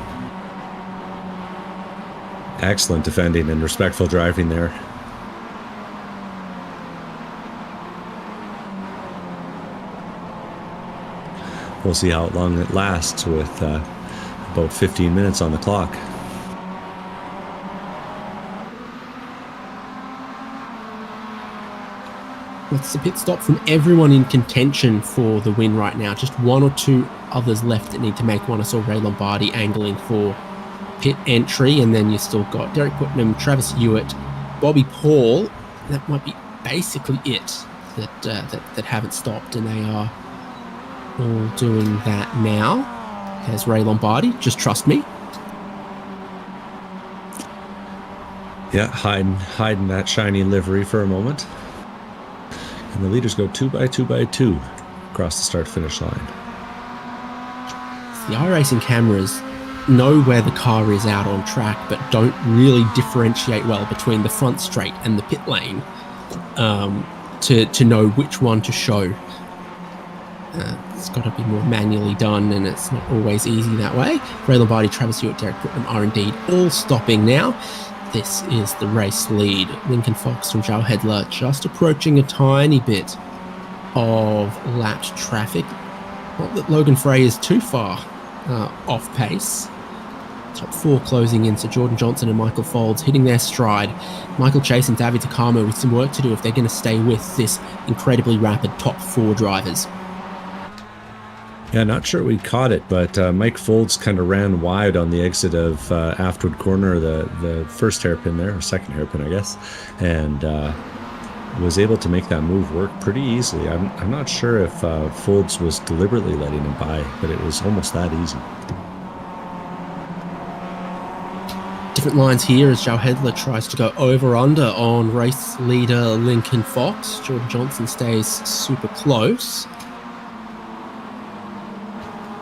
Excellent defending and respectful driving there. We'll see how long it lasts with about 15 minutes on the clock. It's a pit stop from everyone in contention for the win right now. Just one or two others left that need to make one. I saw Ray Lombardi angling for pit entry, and then you still got Derek Putnam, Travis Hewitt, Bobby Paul. That might be basically it that haven't stopped, and they are all doing that now. There's Ray Lombardi, just trust me. Yeah, hiding that shiny livery for a moment. And the leaders go 2 by 2 by 2 across the start-finish line. The iRacing cameras know where the car is out on track, but don't really differentiate well between the front straight and the pit lane to know which one to show. It's got to be more manually done, and it's not always easy that way. Ray Lombardi, Travis Hewitt, Derek Putnam are indeed all stopping now. This is the race lead. Lincoln Fox from Zhao Hedler just approaching a tiny bit of lapped traffic. Not that Logan Frey is too far off pace. Top four closing in, so Jordan Johnson and Michael Folds hitting their stride. Michael Chase and David Takamo with some work to do if they're going to stay with this incredibly rapid top four drivers. Yeah, not sure we caught it, but Mike Folds kind of ran wide on the exit of Aftwood Corner, the first hairpin there, or second hairpin, I guess, and was able to make that move work pretty easily. I'm not sure if Folds was deliberately letting him by, but it was almost that easy. Different lines here as Zhao Hedler tries to go over-under on race leader Lincoln Fox. Jordan Johnson stays super close.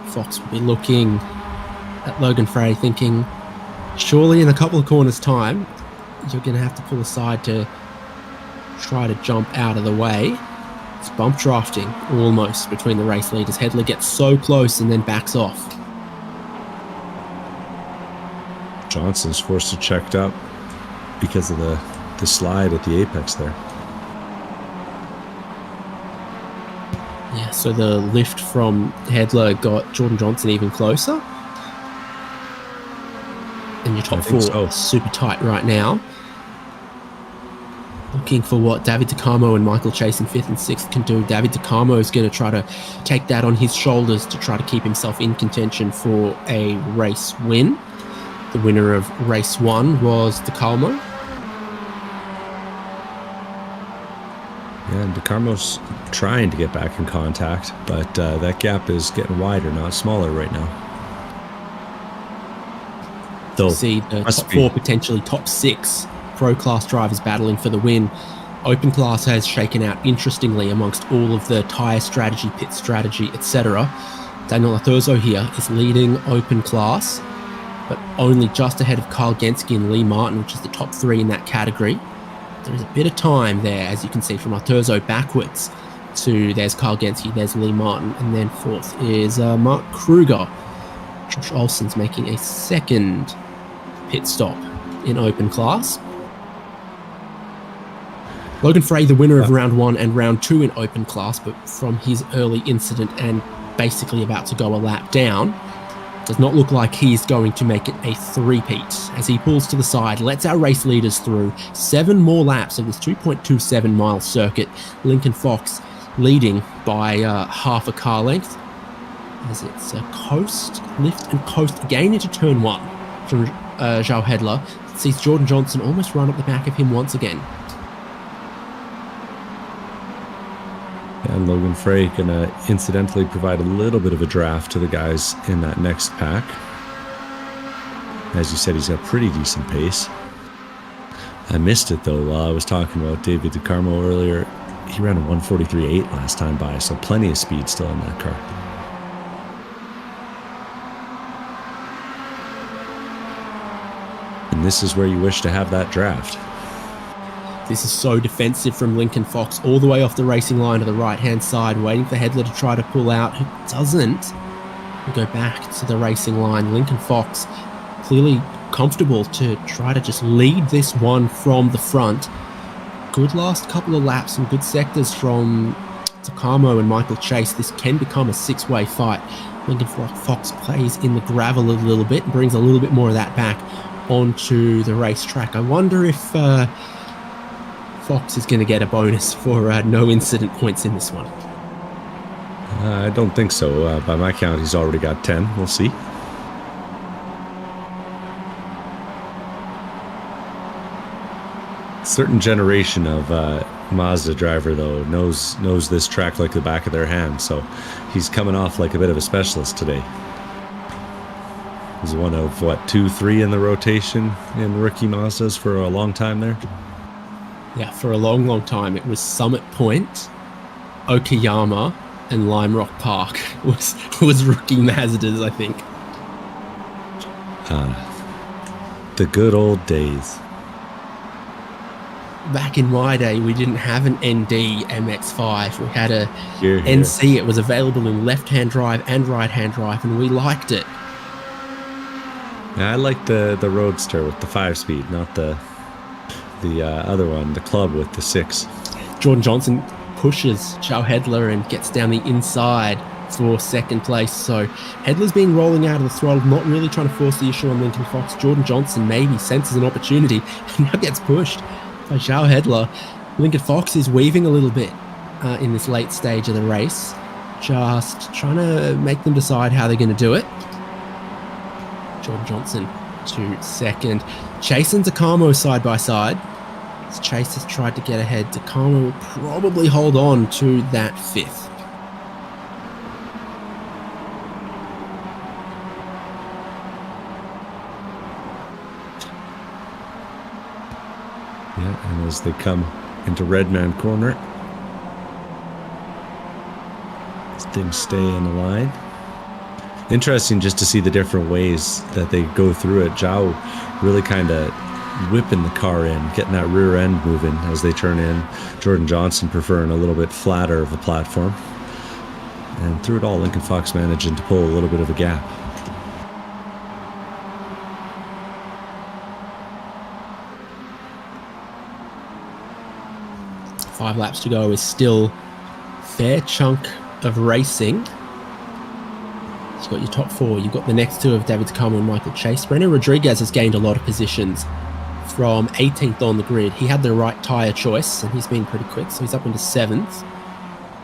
Fox will be looking at Logan Frey thinking, surely in a couple of corners time, you're going to have to pull aside to try to jump out of the way. It's bump drafting almost between the race leaders. Hedler gets so close and then backs off. Johnson's forced to check up. because of the slide at the apex there. Yeah, so the lift from Hedler got Jordan Johnson even closer. And your top four are super tight right now. Looking for what David DeCarmo and Michael Chase in 5th and 6th can do. David DeCarmo is going to try to take that on his shoulders to try to keep himself in contention for a race win. The winner of race 1 was DeCarmo. Yeah, and DeCarmo's trying to get back in contact, but that gap is getting wider, not smaller right now. Though see the top 4, potentially top 6 pro-class drivers battling for the win. Open class has shaken out interestingly amongst all of the tyre strategy, pit strategy, etc. Daniel Arthurzo here is leading open class, but only just ahead of Kyle Genske and Lee Martin, which is the top 3 in that category. There is a bit of time there, as you can see, from Arthurzo backwards to there's Kyle Genske, there's Lee Martin, and then 4th is Mark Kruger. Josh Olsen's making a 2nd pit stop in open class. Logan Frey, the winner of round 1 and round 2 in open class, but from his early incident and basically about to go a lap down, does not look like he's going to make it a three-peat as he pulls to the side, lets our race leaders through. 7 more laps of this 2.27 mile circuit. Lincoln Fox leading by half a car length as it's a coast, lift and coast again into turn 1 from João Hedler. Sees Jordan Johnson almost run up the back of him once again. And Logan Frey going to incidentally provide a little bit of a draft to the guys in that next pack. As you said, he's got pretty decent pace. I missed it though while I was talking about David DeCarmo earlier. He ran a 1:43.8 last time by, so plenty of speed still in that car. And this is where you wish to have that draft. This is so defensive from Lincoln Fox, all the way off the racing line to the right-hand side, waiting for Hedler to try to pull out, who doesn't. We go back to the racing line. Lincoln Fox clearly comfortable to try to just lead this one from the front. Good last couple of laps, some good sectors from DeCarmo and Michael Chase. This can become a 6-way fight. Lincoln Fox plays in the gravel a little bit and brings a little bit more of that back onto the racetrack. I wonder if Fox is going to get a bonus for no incident points in this one. I don't think so. By my count, he's already got 10. We'll see. Certain generation of Mazda driver, though, knows this track like the back of their hand. So he's coming off like a bit of a specialist today. He's one of, 2, 3 in the rotation in rookie Mazdas for a long time there. Yeah, for a long, long time. It was Summit Point, Okayama, and Lime Rock Park was rookie Mazdas, I think. The good old days. Back in my day, we didn't have an ND MX-5. We had a Here. NC. It was available in left-hand drive and right-hand drive, and we liked it. Yeah, I liked the Roadster with the 5-speed, not the other one, the Club with the 6. Jordan Johnson pushes João Hedler and gets down the inside for 2nd place. So Hedler's been rolling out of the throttle, not really trying to force the issue on Lincoln Fox. Jordan Johnson maybe senses an opportunity and now gets pushed by João Hedler. Lincoln Fox is weaving a little bit in this late stage of the race, just trying to make them decide how they're going to do it. Jordan Johnson to 2nd. Chase and DeCarmo side by side. As Chase has tried to get ahead, DeCarmo will probably hold on to that 5th. Yeah, and as they come into Redman Corner, things stay in the line. Interesting just to see the different ways that they go through it. João really kind of whipping the car in, getting that rear end moving as they turn in. Jordan Johnson preferring a little bit flatter of a platform. And through it all, Lincoln Fox managing to pull a little bit of a gap. 5 laps to go is still a fair chunk of racing. You've got your top 4. You've got the next 2 of David Okayama and Michael Chase. Brennan Rodriguez has gained a lot of positions from 18th on the grid. He had the right tyre choice, and he's been pretty quick, so he's up into 7th.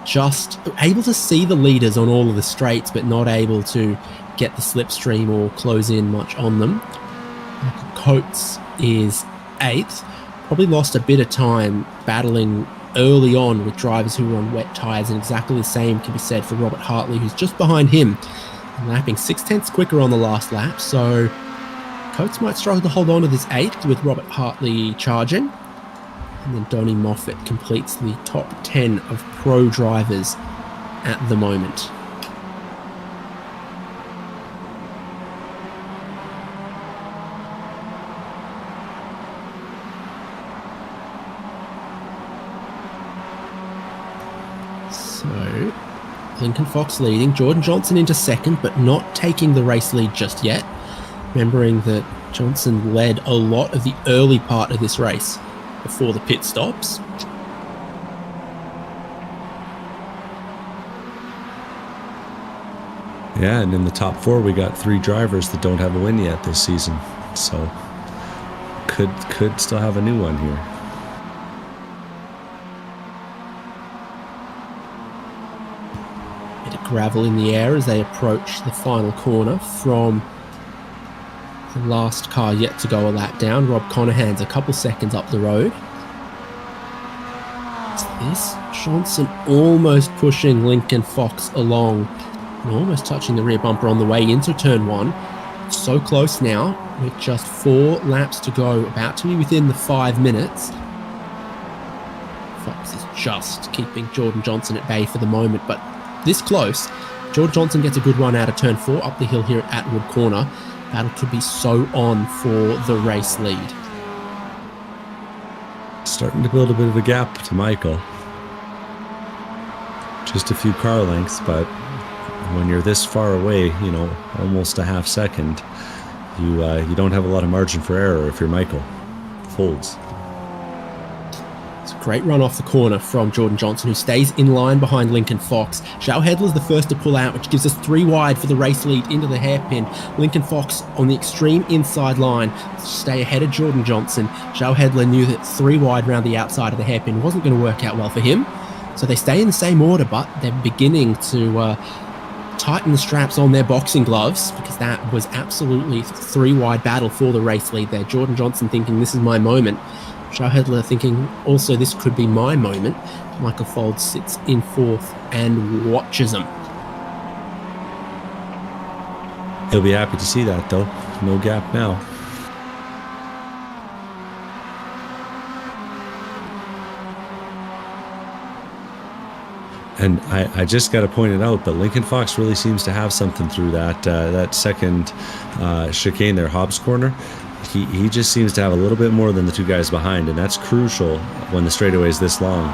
Just able to see the leaders on all of the straights, but not able to get the slipstream or close in much on them. Michael Coates is 8th. Probably lost a bit of time battling early on with drivers who were on wet tyres, and exactly the same can be said for Robert Hartley, who's just behind him, lapping 0.6 quicker on the last lap. So Coates might struggle to hold on to this 8th with Robert Hartley charging. And then Donnie Moffat completes the top 10 of pro drivers at the moment. So, Lincoln Fox leading, Jordan Johnson into 2nd, but not taking the race lead just yet. Remembering that Johnson led a lot of the early part of this race before the pit stops. Yeah, and in the top 4, we got 3 drivers that don't have a win yet this season. So could still have a new one here. Bit of gravel in the air as they approach the final corner from the last car yet to go a lap down. Rob Conahan's a couple seconds up the road. What's this? Johnson almost pushing Lincoln Fox along and almost touching the rear bumper on the way into turn 1. So close now with just 4 laps to go, about to be within the 5 minutes. Fox is just keeping Jordan Johnson at bay for the moment, but this close. Jordan Johnson gets a good run out of turn 4 up the hill here at Atwood Corner. Battle could be so on for the race lead. Starting to build a bit of a gap to Michael. Just a few car lengths, but when you're this far away, almost a half second, you don't have a lot of margin for error if you're Michael. Folds. It's a great run off the corner from Jordan Johnson, who stays in line behind Lincoln Fox. Zhao Hedler's the first to pull out, which gives us 3 wide for the race lead into the hairpin. Lincoln Fox on the extreme inside line to stay ahead of Jordan Johnson. Zhao Hedler knew that 3 wide round the outside of the hairpin wasn't going to work out well for him. So they stay in the same order, but they're beginning to tighten the straps on their boxing gloves, because that was absolutely 3 wide battle for the race lead there. Jordan Johnson thinking, this is my moment. Zhao Hedler thinking, also this could be my moment. Michael Folds sits in 4th and watches him. He'll be happy to see that, though. No gap now. And I just got to point it out, but Lincoln Fox really seems to have something through that second chicane there, Hobbs corner. He just seems to have a little bit more than the 2 guys behind, and that's crucial when the straightaway is this long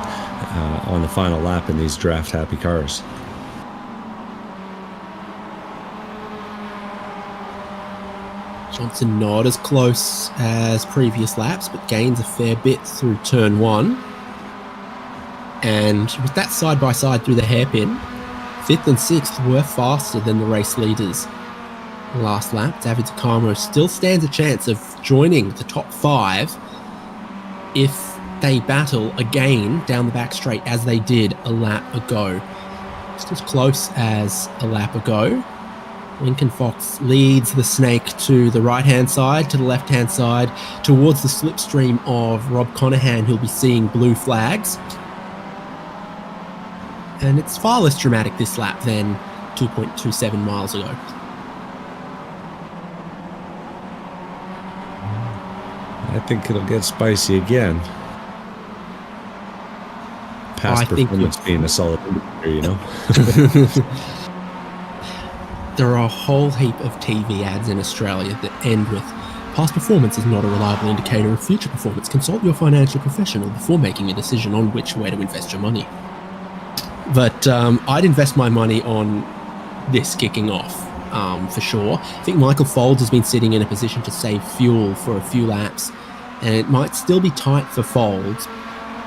on the final lap in these draft-happy cars. Johnson not as close as previous laps, but gains a fair bit through turn 1. And with that side-by-side through the hairpin, 5th and 6th were faster than the race leaders. Last lap, David Okayama still stands a chance of joining the top 5 if they battle again down the back straight as they did a lap ago. Just as close as a lap ago. Lincoln Fox leads the snake to the right-hand side, to the left-hand side, towards the slipstream of Rob Conahan, who'll be seeing blue flags. And it's far less dramatic this lap than 2.27 miles ago. I think it'll get spicy again. Past performance being a solid indicator, There are a whole heap of TV ads in Australia that end with, past performance is not a reliable indicator of future performance. Consult your financial professional before making a decision on which way to invest your money. But I'd invest my money on this kicking off, for sure. I think Michael Folds has been sitting in a position to save fuel for a few laps, and it might still be tight for Folds,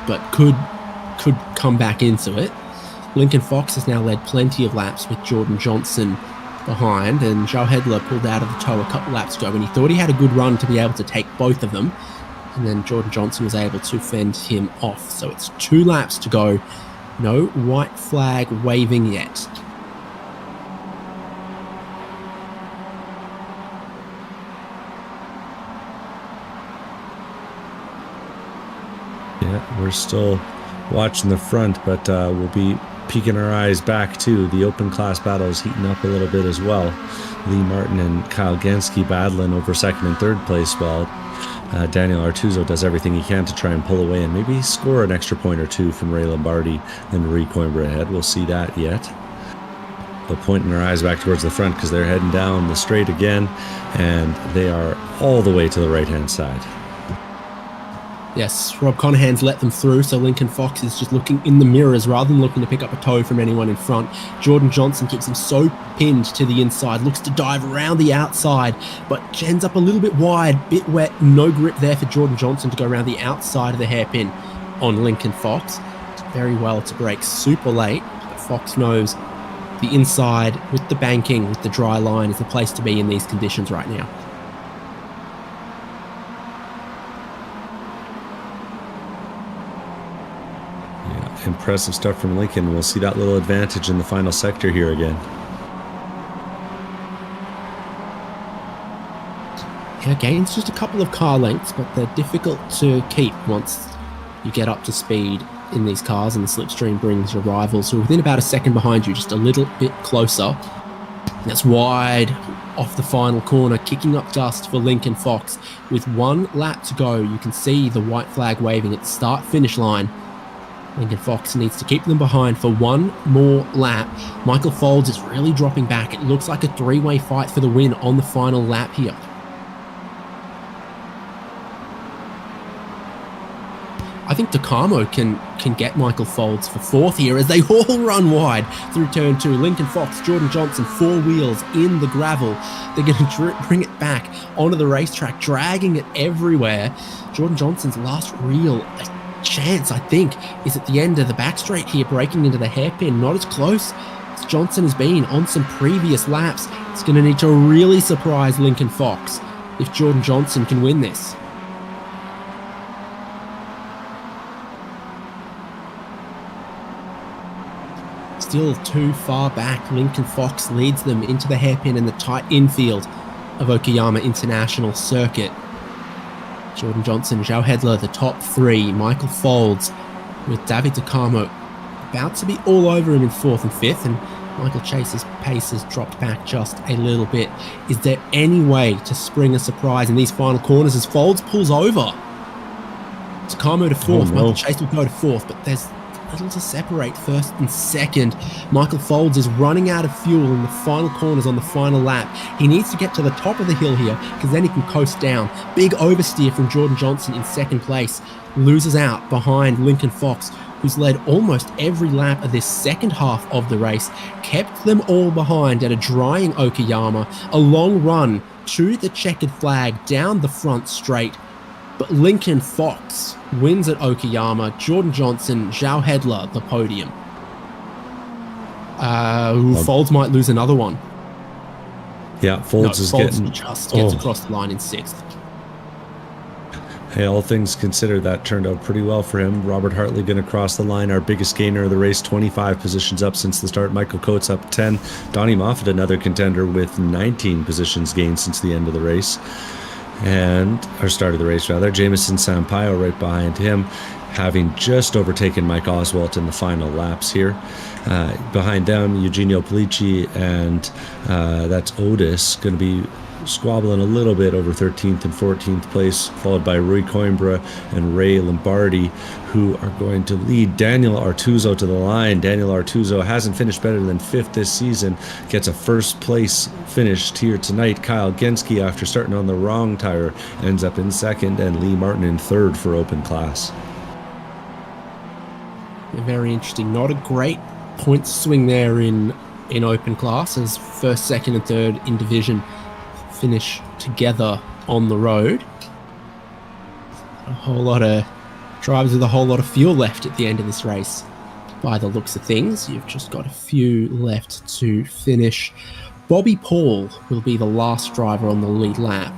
but could could come back into it. Lincoln Fox has now led plenty of laps with Jordan Johnson behind, and Joe Hedler pulled out of the tow a couple laps ago when he thought he had a good run to be able to take both of them, and then Jordan Johnson was able to fend him off. So it's 2 laps to go. No white flag waving yet. Yeah, we're still watching the front, but we'll be peeking our eyes back too. The open class battle is heating up a little bit as well. Lee Martin and Kyle Genske battling over 2nd and 3rd place, while Daniel Artuso does everything he can to try and pull away and maybe score an extra point or 2 from Ray Lombardi and Rui Coimbra ahead. We'll see that yet. They're pointing our eyes back towards the front because they're heading down the straight again, and they are all the way to the right-hand side. Yes, Rob Conahan's let them through, so Lincoln Fox is just looking in the mirrors rather than looking to pick up a tow from anyone in front. Jordan Johnson keeps him so pinned to the inside, looks to dive around the outside, but ends up a little bit wide, bit wet, no grip there for Jordan Johnson to go around the outside of the hairpin on Lincoln Fox. Did very well to break super late, but Fox knows the inside with the banking, with the dry line, is the place to be in these conditions right now. Impressive stuff from Lincoln. We'll see that little advantage in the final sector here again. Yeah, gains just a couple of car lengths, but they're difficult to keep once you get up to speed in these cars, and the slipstream brings your rivals who are within about a second behind you just a little bit closer. That's wide off the final corner, kicking up dust for Lincoln Fox. With 1 lap to go, you can see the white flag waving at the start-finish line. Lincoln Fox needs to keep them behind for 1 more lap. Michael Folds is really dropping back. It looks like a 3-way fight for the win on the final lap here. I think Takamo can get Michael Folds for 4th here as they all run wide through turn 2. Lincoln Fox, Jordan Johnson, 4 wheels in the gravel. They're going to bring it back onto the racetrack, dragging it everywhere. Jordan Johnson's last real chance, I think, is at the end of the back straight here, breaking into the hairpin. Not as close as Johnson has been on some previous laps. It's going to need to really surprise Lincoln Fox if Jordan Johnson can win this. Still too far back. Lincoln Fox leads them into the hairpin in the tight infield of Okayama International Circuit. Jordan Johnson, Joe Hedler, the top 3. Michael Folds with David Takamo about to be all over him in 4th and 5th, and Michael Chase's pace has dropped back just a little bit. Is there any way to spring a surprise in these final corners as Folds pulls over? Takamo to 4th, Michael Chase will go to 4th, but there's little to separate 1st and 2nd. Michael Folds is running out of fuel in the final corners on the final lap. He needs to get to the top of the hill here because then he can coast down. Big oversteer from Jordan Johnson in 2nd place. Loses out behind Lincoln Fox, who's led almost every lap of this second half of the race. Kept them all behind at a drying Okayama. A long run to the checkered flag down the front straight. But Lincoln Fox wins at Okayama. Jordan Johnson, Joe Hedler, the podium. Folds might lose another one. Yeah, Folds just gets across the line in 6th. Hey, all things considered, that turned out pretty well for him. Robert Hartley going to cross the line, our biggest gainer of the race, 25 positions up since the start. Michael Coates up 10. Donnie Moffitt, another contender with 19 positions gained since the end of the race. Start of the race rather. Jameson Sampaio right behind him, having just overtaken Mike Oswalt in the final laps here. Behind them, Eugenio Polici and that's Otis going to be squabbling a little bit over 13th and 14th place, followed by Rui Coimbra and Ray Lombardi, who are going to lead Daniel Artuso to the line. Daniel Artuso hasn't finished better than 5th this season, gets a 1st place finished here tonight. Kyle Genske, after starting on the wrong tire, ends up in 2nd, and Lee Martin in 3rd for open class. Very interesting. Not a great point swing there in open class, as 1st, 2nd and 3rd in division finish together on the road. A whole lot of Drivers with a whole lot of fuel left at the end of this race. By the looks of things, you've just got a few left to finish. Bobby Paul will be the last driver on the lead lap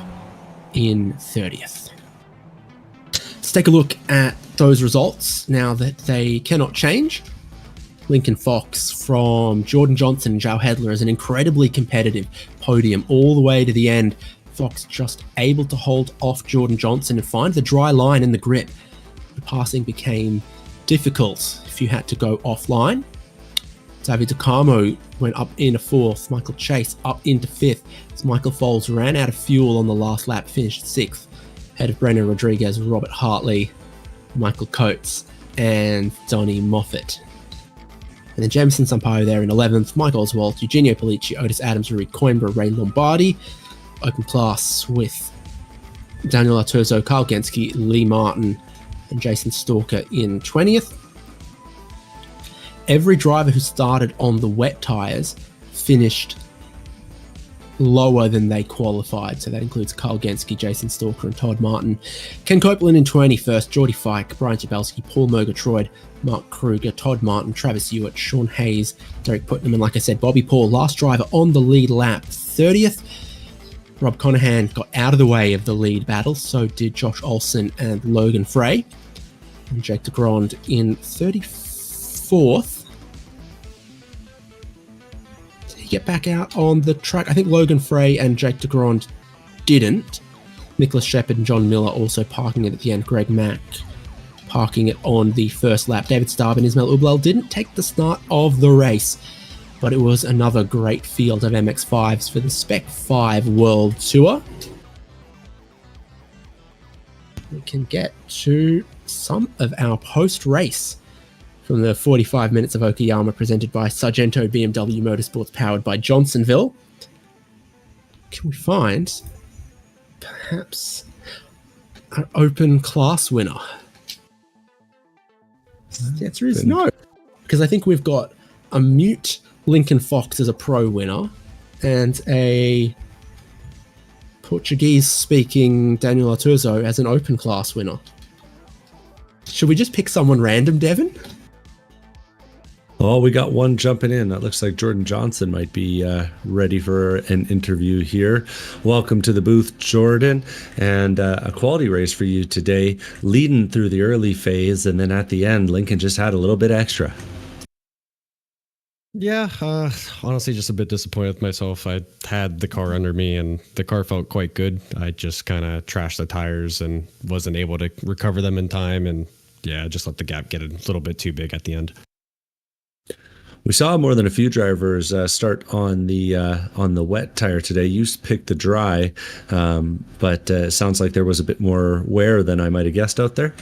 in 30th. Let's take a look at those results now that they cannot change. Lincoln Fox from Jordan Johnson and Joe Hedler is an incredibly competitive podium all the way to the end. Fox just able to hold off Jordan Johnson and find the dry line in the grip. The passing became difficult if you had to go offline. David DeCarmo went up into 4th. Michael Chase up into 5th. As Michael Foles ran out of fuel on the last lap, finished 6th. Ahead of Brendan Rodriguez, Robert Hartley, Michael Coates, and Donnie Moffat. And then Jameson Sampaio there in 11th. Mike Oswald, Eugenio Polici, Otis Adams, Rui Coimbra, Ray Lombardi. Open class with Daniel Arturzo, Carl Genski, Lee Martin, and Jason Stalker in 20th. Every driver who started on the wet tyres finished lower than they qualified. So that includes Carl Genski, Jason Stalker, and Todd Martin. Ken Copeland in 21st, Geordie Fike, Brian Jabelski, Paul Murgatroyd, Mark Kruger, Todd Martin, Travis Hewitt, Sean Hayes, Derek Putnam, and like I said, Bobby Paul, last driver on the lead lap, 30th. Rob Conahan got out of the way of the lead battle, so did Josh Olsen and Logan Frey. And Jake DeGrand in 34th. Did he get back out on the track? I think Logan Frey and Jake DeGrand didn't. Nicholas Shepard and John Miller also parking it at the end. Greg Mack parking it on the first lap. David Starb and Ismail Ublel didn't take the start of the race, but it was another great field of MX-5s for the Spec-5 World Tour. We can get to some of our post-race from the 45 minutes of Okayama presented by Sargento BMW Motorsports powered by Johnsonville. Can we find perhaps an open class winner? The answer is no, because I think we've got a mute Lincoln Fox as a pro winner and a Portuguese-speaking Daniel Arturzo as an open class winner. Should we just pick someone random, Devin? Oh, we got one jumping in. That looks like Jordan Johnson might be ready for an interview here. Welcome to the booth, Jordan, and a quality race for you today, leading through the early phase, and then at the end, Lincoln just had a little bit extra. Yeah, honestly, just a bit disappointed with myself. I had the car under me, and the car felt quite good. I just kind of trashed the tires and wasn't able to recover them in time, and yeah, just let the gap get a little bit too big at the end. We saw more than a few drivers start on the wet tire today. You picked the dry, but it sounds like there was a bit more wear than I might have guessed out there.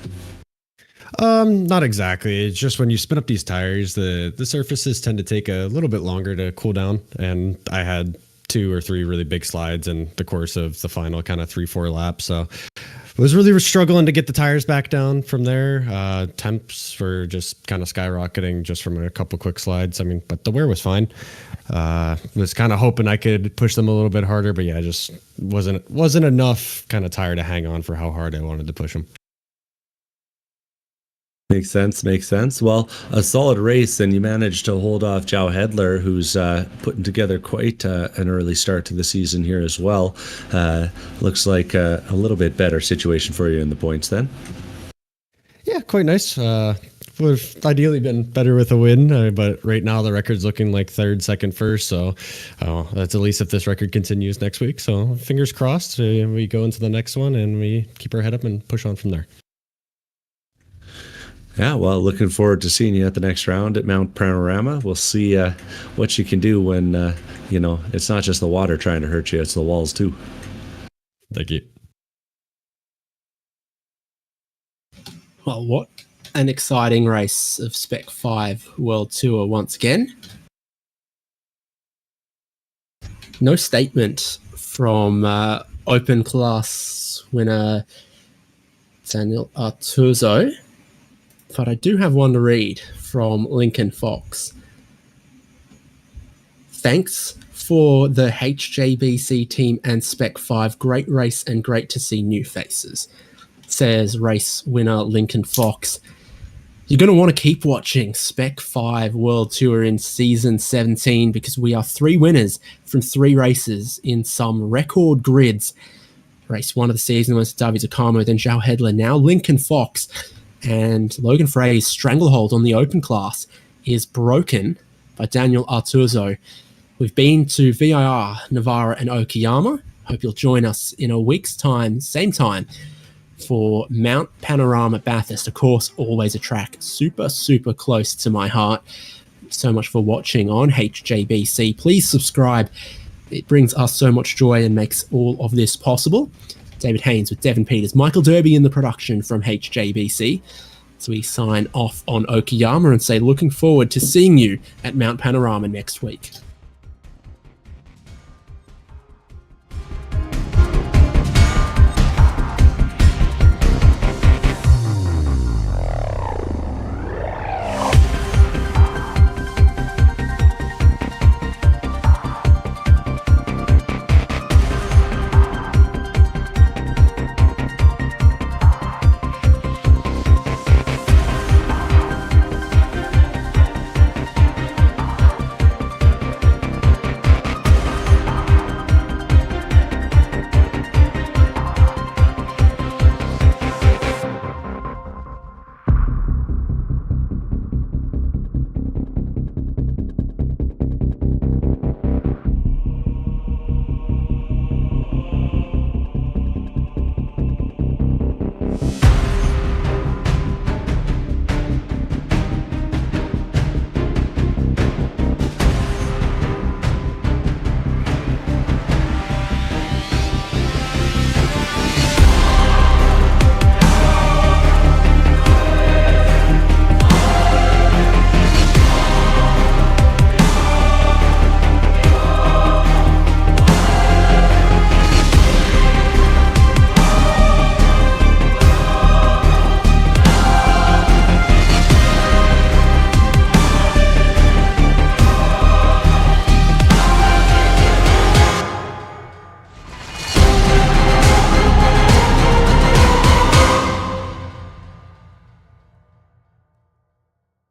Not exactly. It's just when you spin up these tires, the surfaces tend to take a little bit longer to cool down, and I had 2 or 3 really big slides in the course of the final kind of 3-4 laps. So I was really struggling to get the tires back down from there. Temps were just kind of skyrocketing just from a couple quick slides. I mean, but the wear was fine. Was kind of hoping I could push them a little bit harder, but yeah, just wasn't enough kind of tire to hang on for how hard I wanted to push them. Makes sense. Well, a solid race, and you managed to hold off Joe Hedler, who's putting together quite an early start to the season here as well. Looks like a little bit better situation for you in the points then. Yeah, quite nice. Would have ideally been better with a win, but right now the record's looking like 3rd, 2nd, 1st. So that's at least if this record continues next week. So fingers crossed, we go into the next one and we keep our head up and push on from there. Yeah, well, looking forward to seeing you at the next round at Mount Panorama. We'll see what you can do when, it's not just the water trying to hurt you, it's the walls too. Thank you. Well, what an exciting race of Spec-5 World Tour once again. No statement from open class winner Daniel Arturzo. But I do have one to read from Lincoln Fox. Thanks for the HJBC team and Spec-5. Great race and great to see new faces. says race winner Lincoln Fox. You're going to want to keep watching Spec-5 World Tour in Season 17 because we are 3 winners from 3 races in some record grids. Race 1 of the season was David Okayama, then João Hedler, now Lincoln Fox. And Logan Frey's stranglehold on the open class is broken by Daniel Artuzo. We've been to VIR, Navarra and Okayama. Hope you'll join us in a week's time, same time, for Mount Panorama Bathurst. Of course, always a track super, super close to my heart. So much for watching on HJBC. Please subscribe. It brings us so much joy and makes all of this possible. David Haynes with Devin Peters, Michael Derby in the production from HJBC. So we sign off on Okayama and say looking forward to seeing you at Mount Panorama next week.